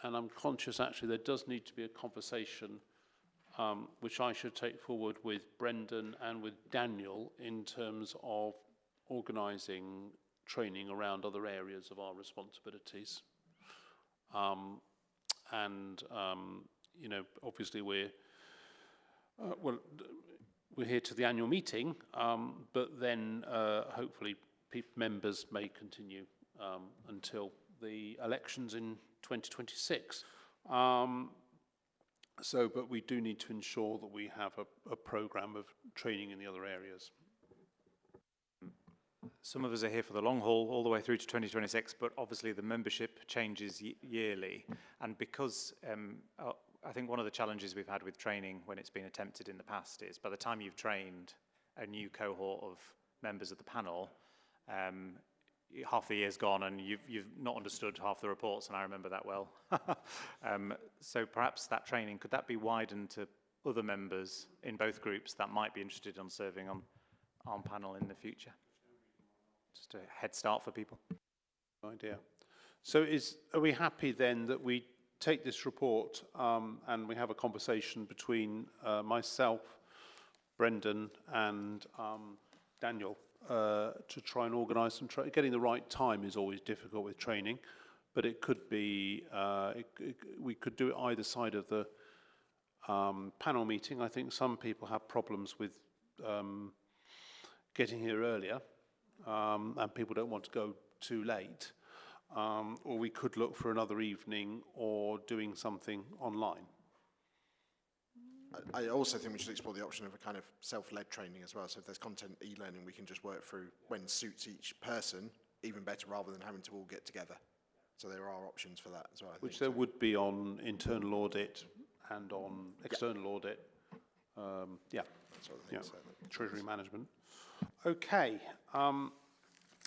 and I'm conscious actually there does need to be a conversation which I should take forward with Brendan and with Daniel in terms of organising training around other areas of our responsibilities. You know, obviously we're here to the annual meeting, but then hopefully members may continue until the elections in 2026. But we do need to ensure that we have a programme of training in the other areas. Some of us are here for the long haul, all the way through to 2026, but obviously the membership changes yearly. And because I think one of the challenges we've had with training when it's been attempted in the past is by the time you've trained a new cohort of members of the panel, half the year's gone and you've not understood half the reports, and I remember that well. So perhaps that training, could that be widened to other members in both groups that might be interested in serving on panel in the future? Just a head start for people. Idea. So are we happy then that we take this report and we have a conversation between myself, Brendan and Daniel to try and organise some training? Getting the right time is always difficult with training, but it could be, we could do it either side of the panel meeting. I think some people have problems with getting here earlier, and people don't want to go too late. Or we could look for another evening or doing something online. I also think we should explore the option of a kind of self-led training as well. So if there's content e-learning, we can just work through when suits each person, even better, rather than having to all get together. So there are options for that as well. Which there would be on internal audit and on external audit. Treasury management. Okay,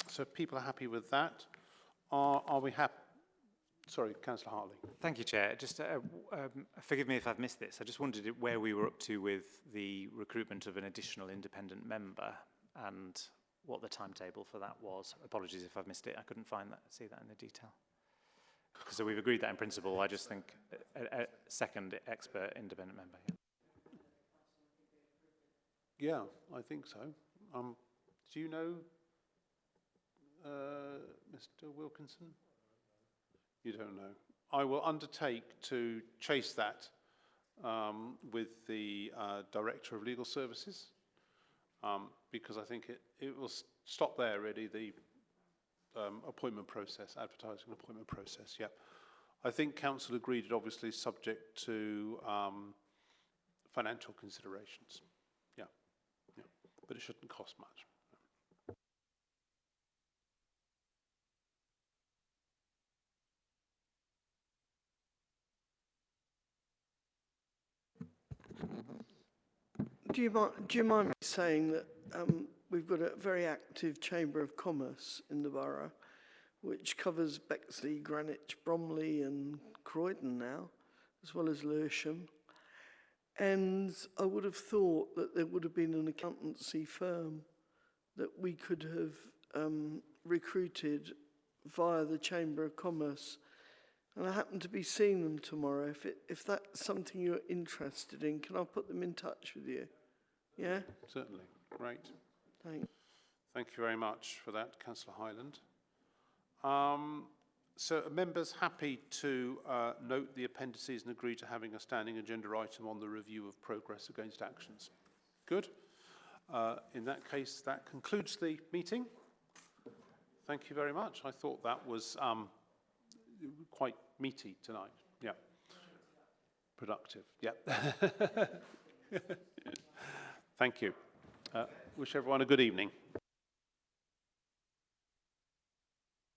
so people are happy with that. Are we happy? Sorry, Councillor Hartley. Thank you, Chair. Just forgive me if I've missed this. I just wondered where we were up to with the recruitment of an additional independent member and what the timetable for that was. Apologies if I've missed it. I couldn't see that in the detail. So we've agreed that in principle. I just think a second expert independent member. Yeah, I think so. Do you know Mr. Wilkinson? You don't know. I will undertake to chase that with the Director of Legal Services, because I think it will stop there, really, the appointment process, advertising appointment process, yeah. I think Council agreed it obviously subject to financial considerations, yeah, but it shouldn't cost much. Do you mind me saying that we've got a very active Chamber of Commerce in the borough, which covers Bexley, Greenwich, Bromley and Croydon now, as well as Lewisham. And I would have thought that there would have been an accountancy firm that we could have recruited via the Chamber of Commerce. And I happen to be seeing them tomorrow. If that's something you're interested in, can I put them in touch with you? Yeah? Certainly. Great. Thanks. Thank you very much for that, Councillor Hyland. So are members happy to note the appendices and agree to having a standing agenda item on the review of progress against actions? Good. In that case, that concludes the meeting. Thank you very much. I thought that was quite meaty tonight. Yeah. Productive. Yeah. Thank you. Wish everyone a good evening.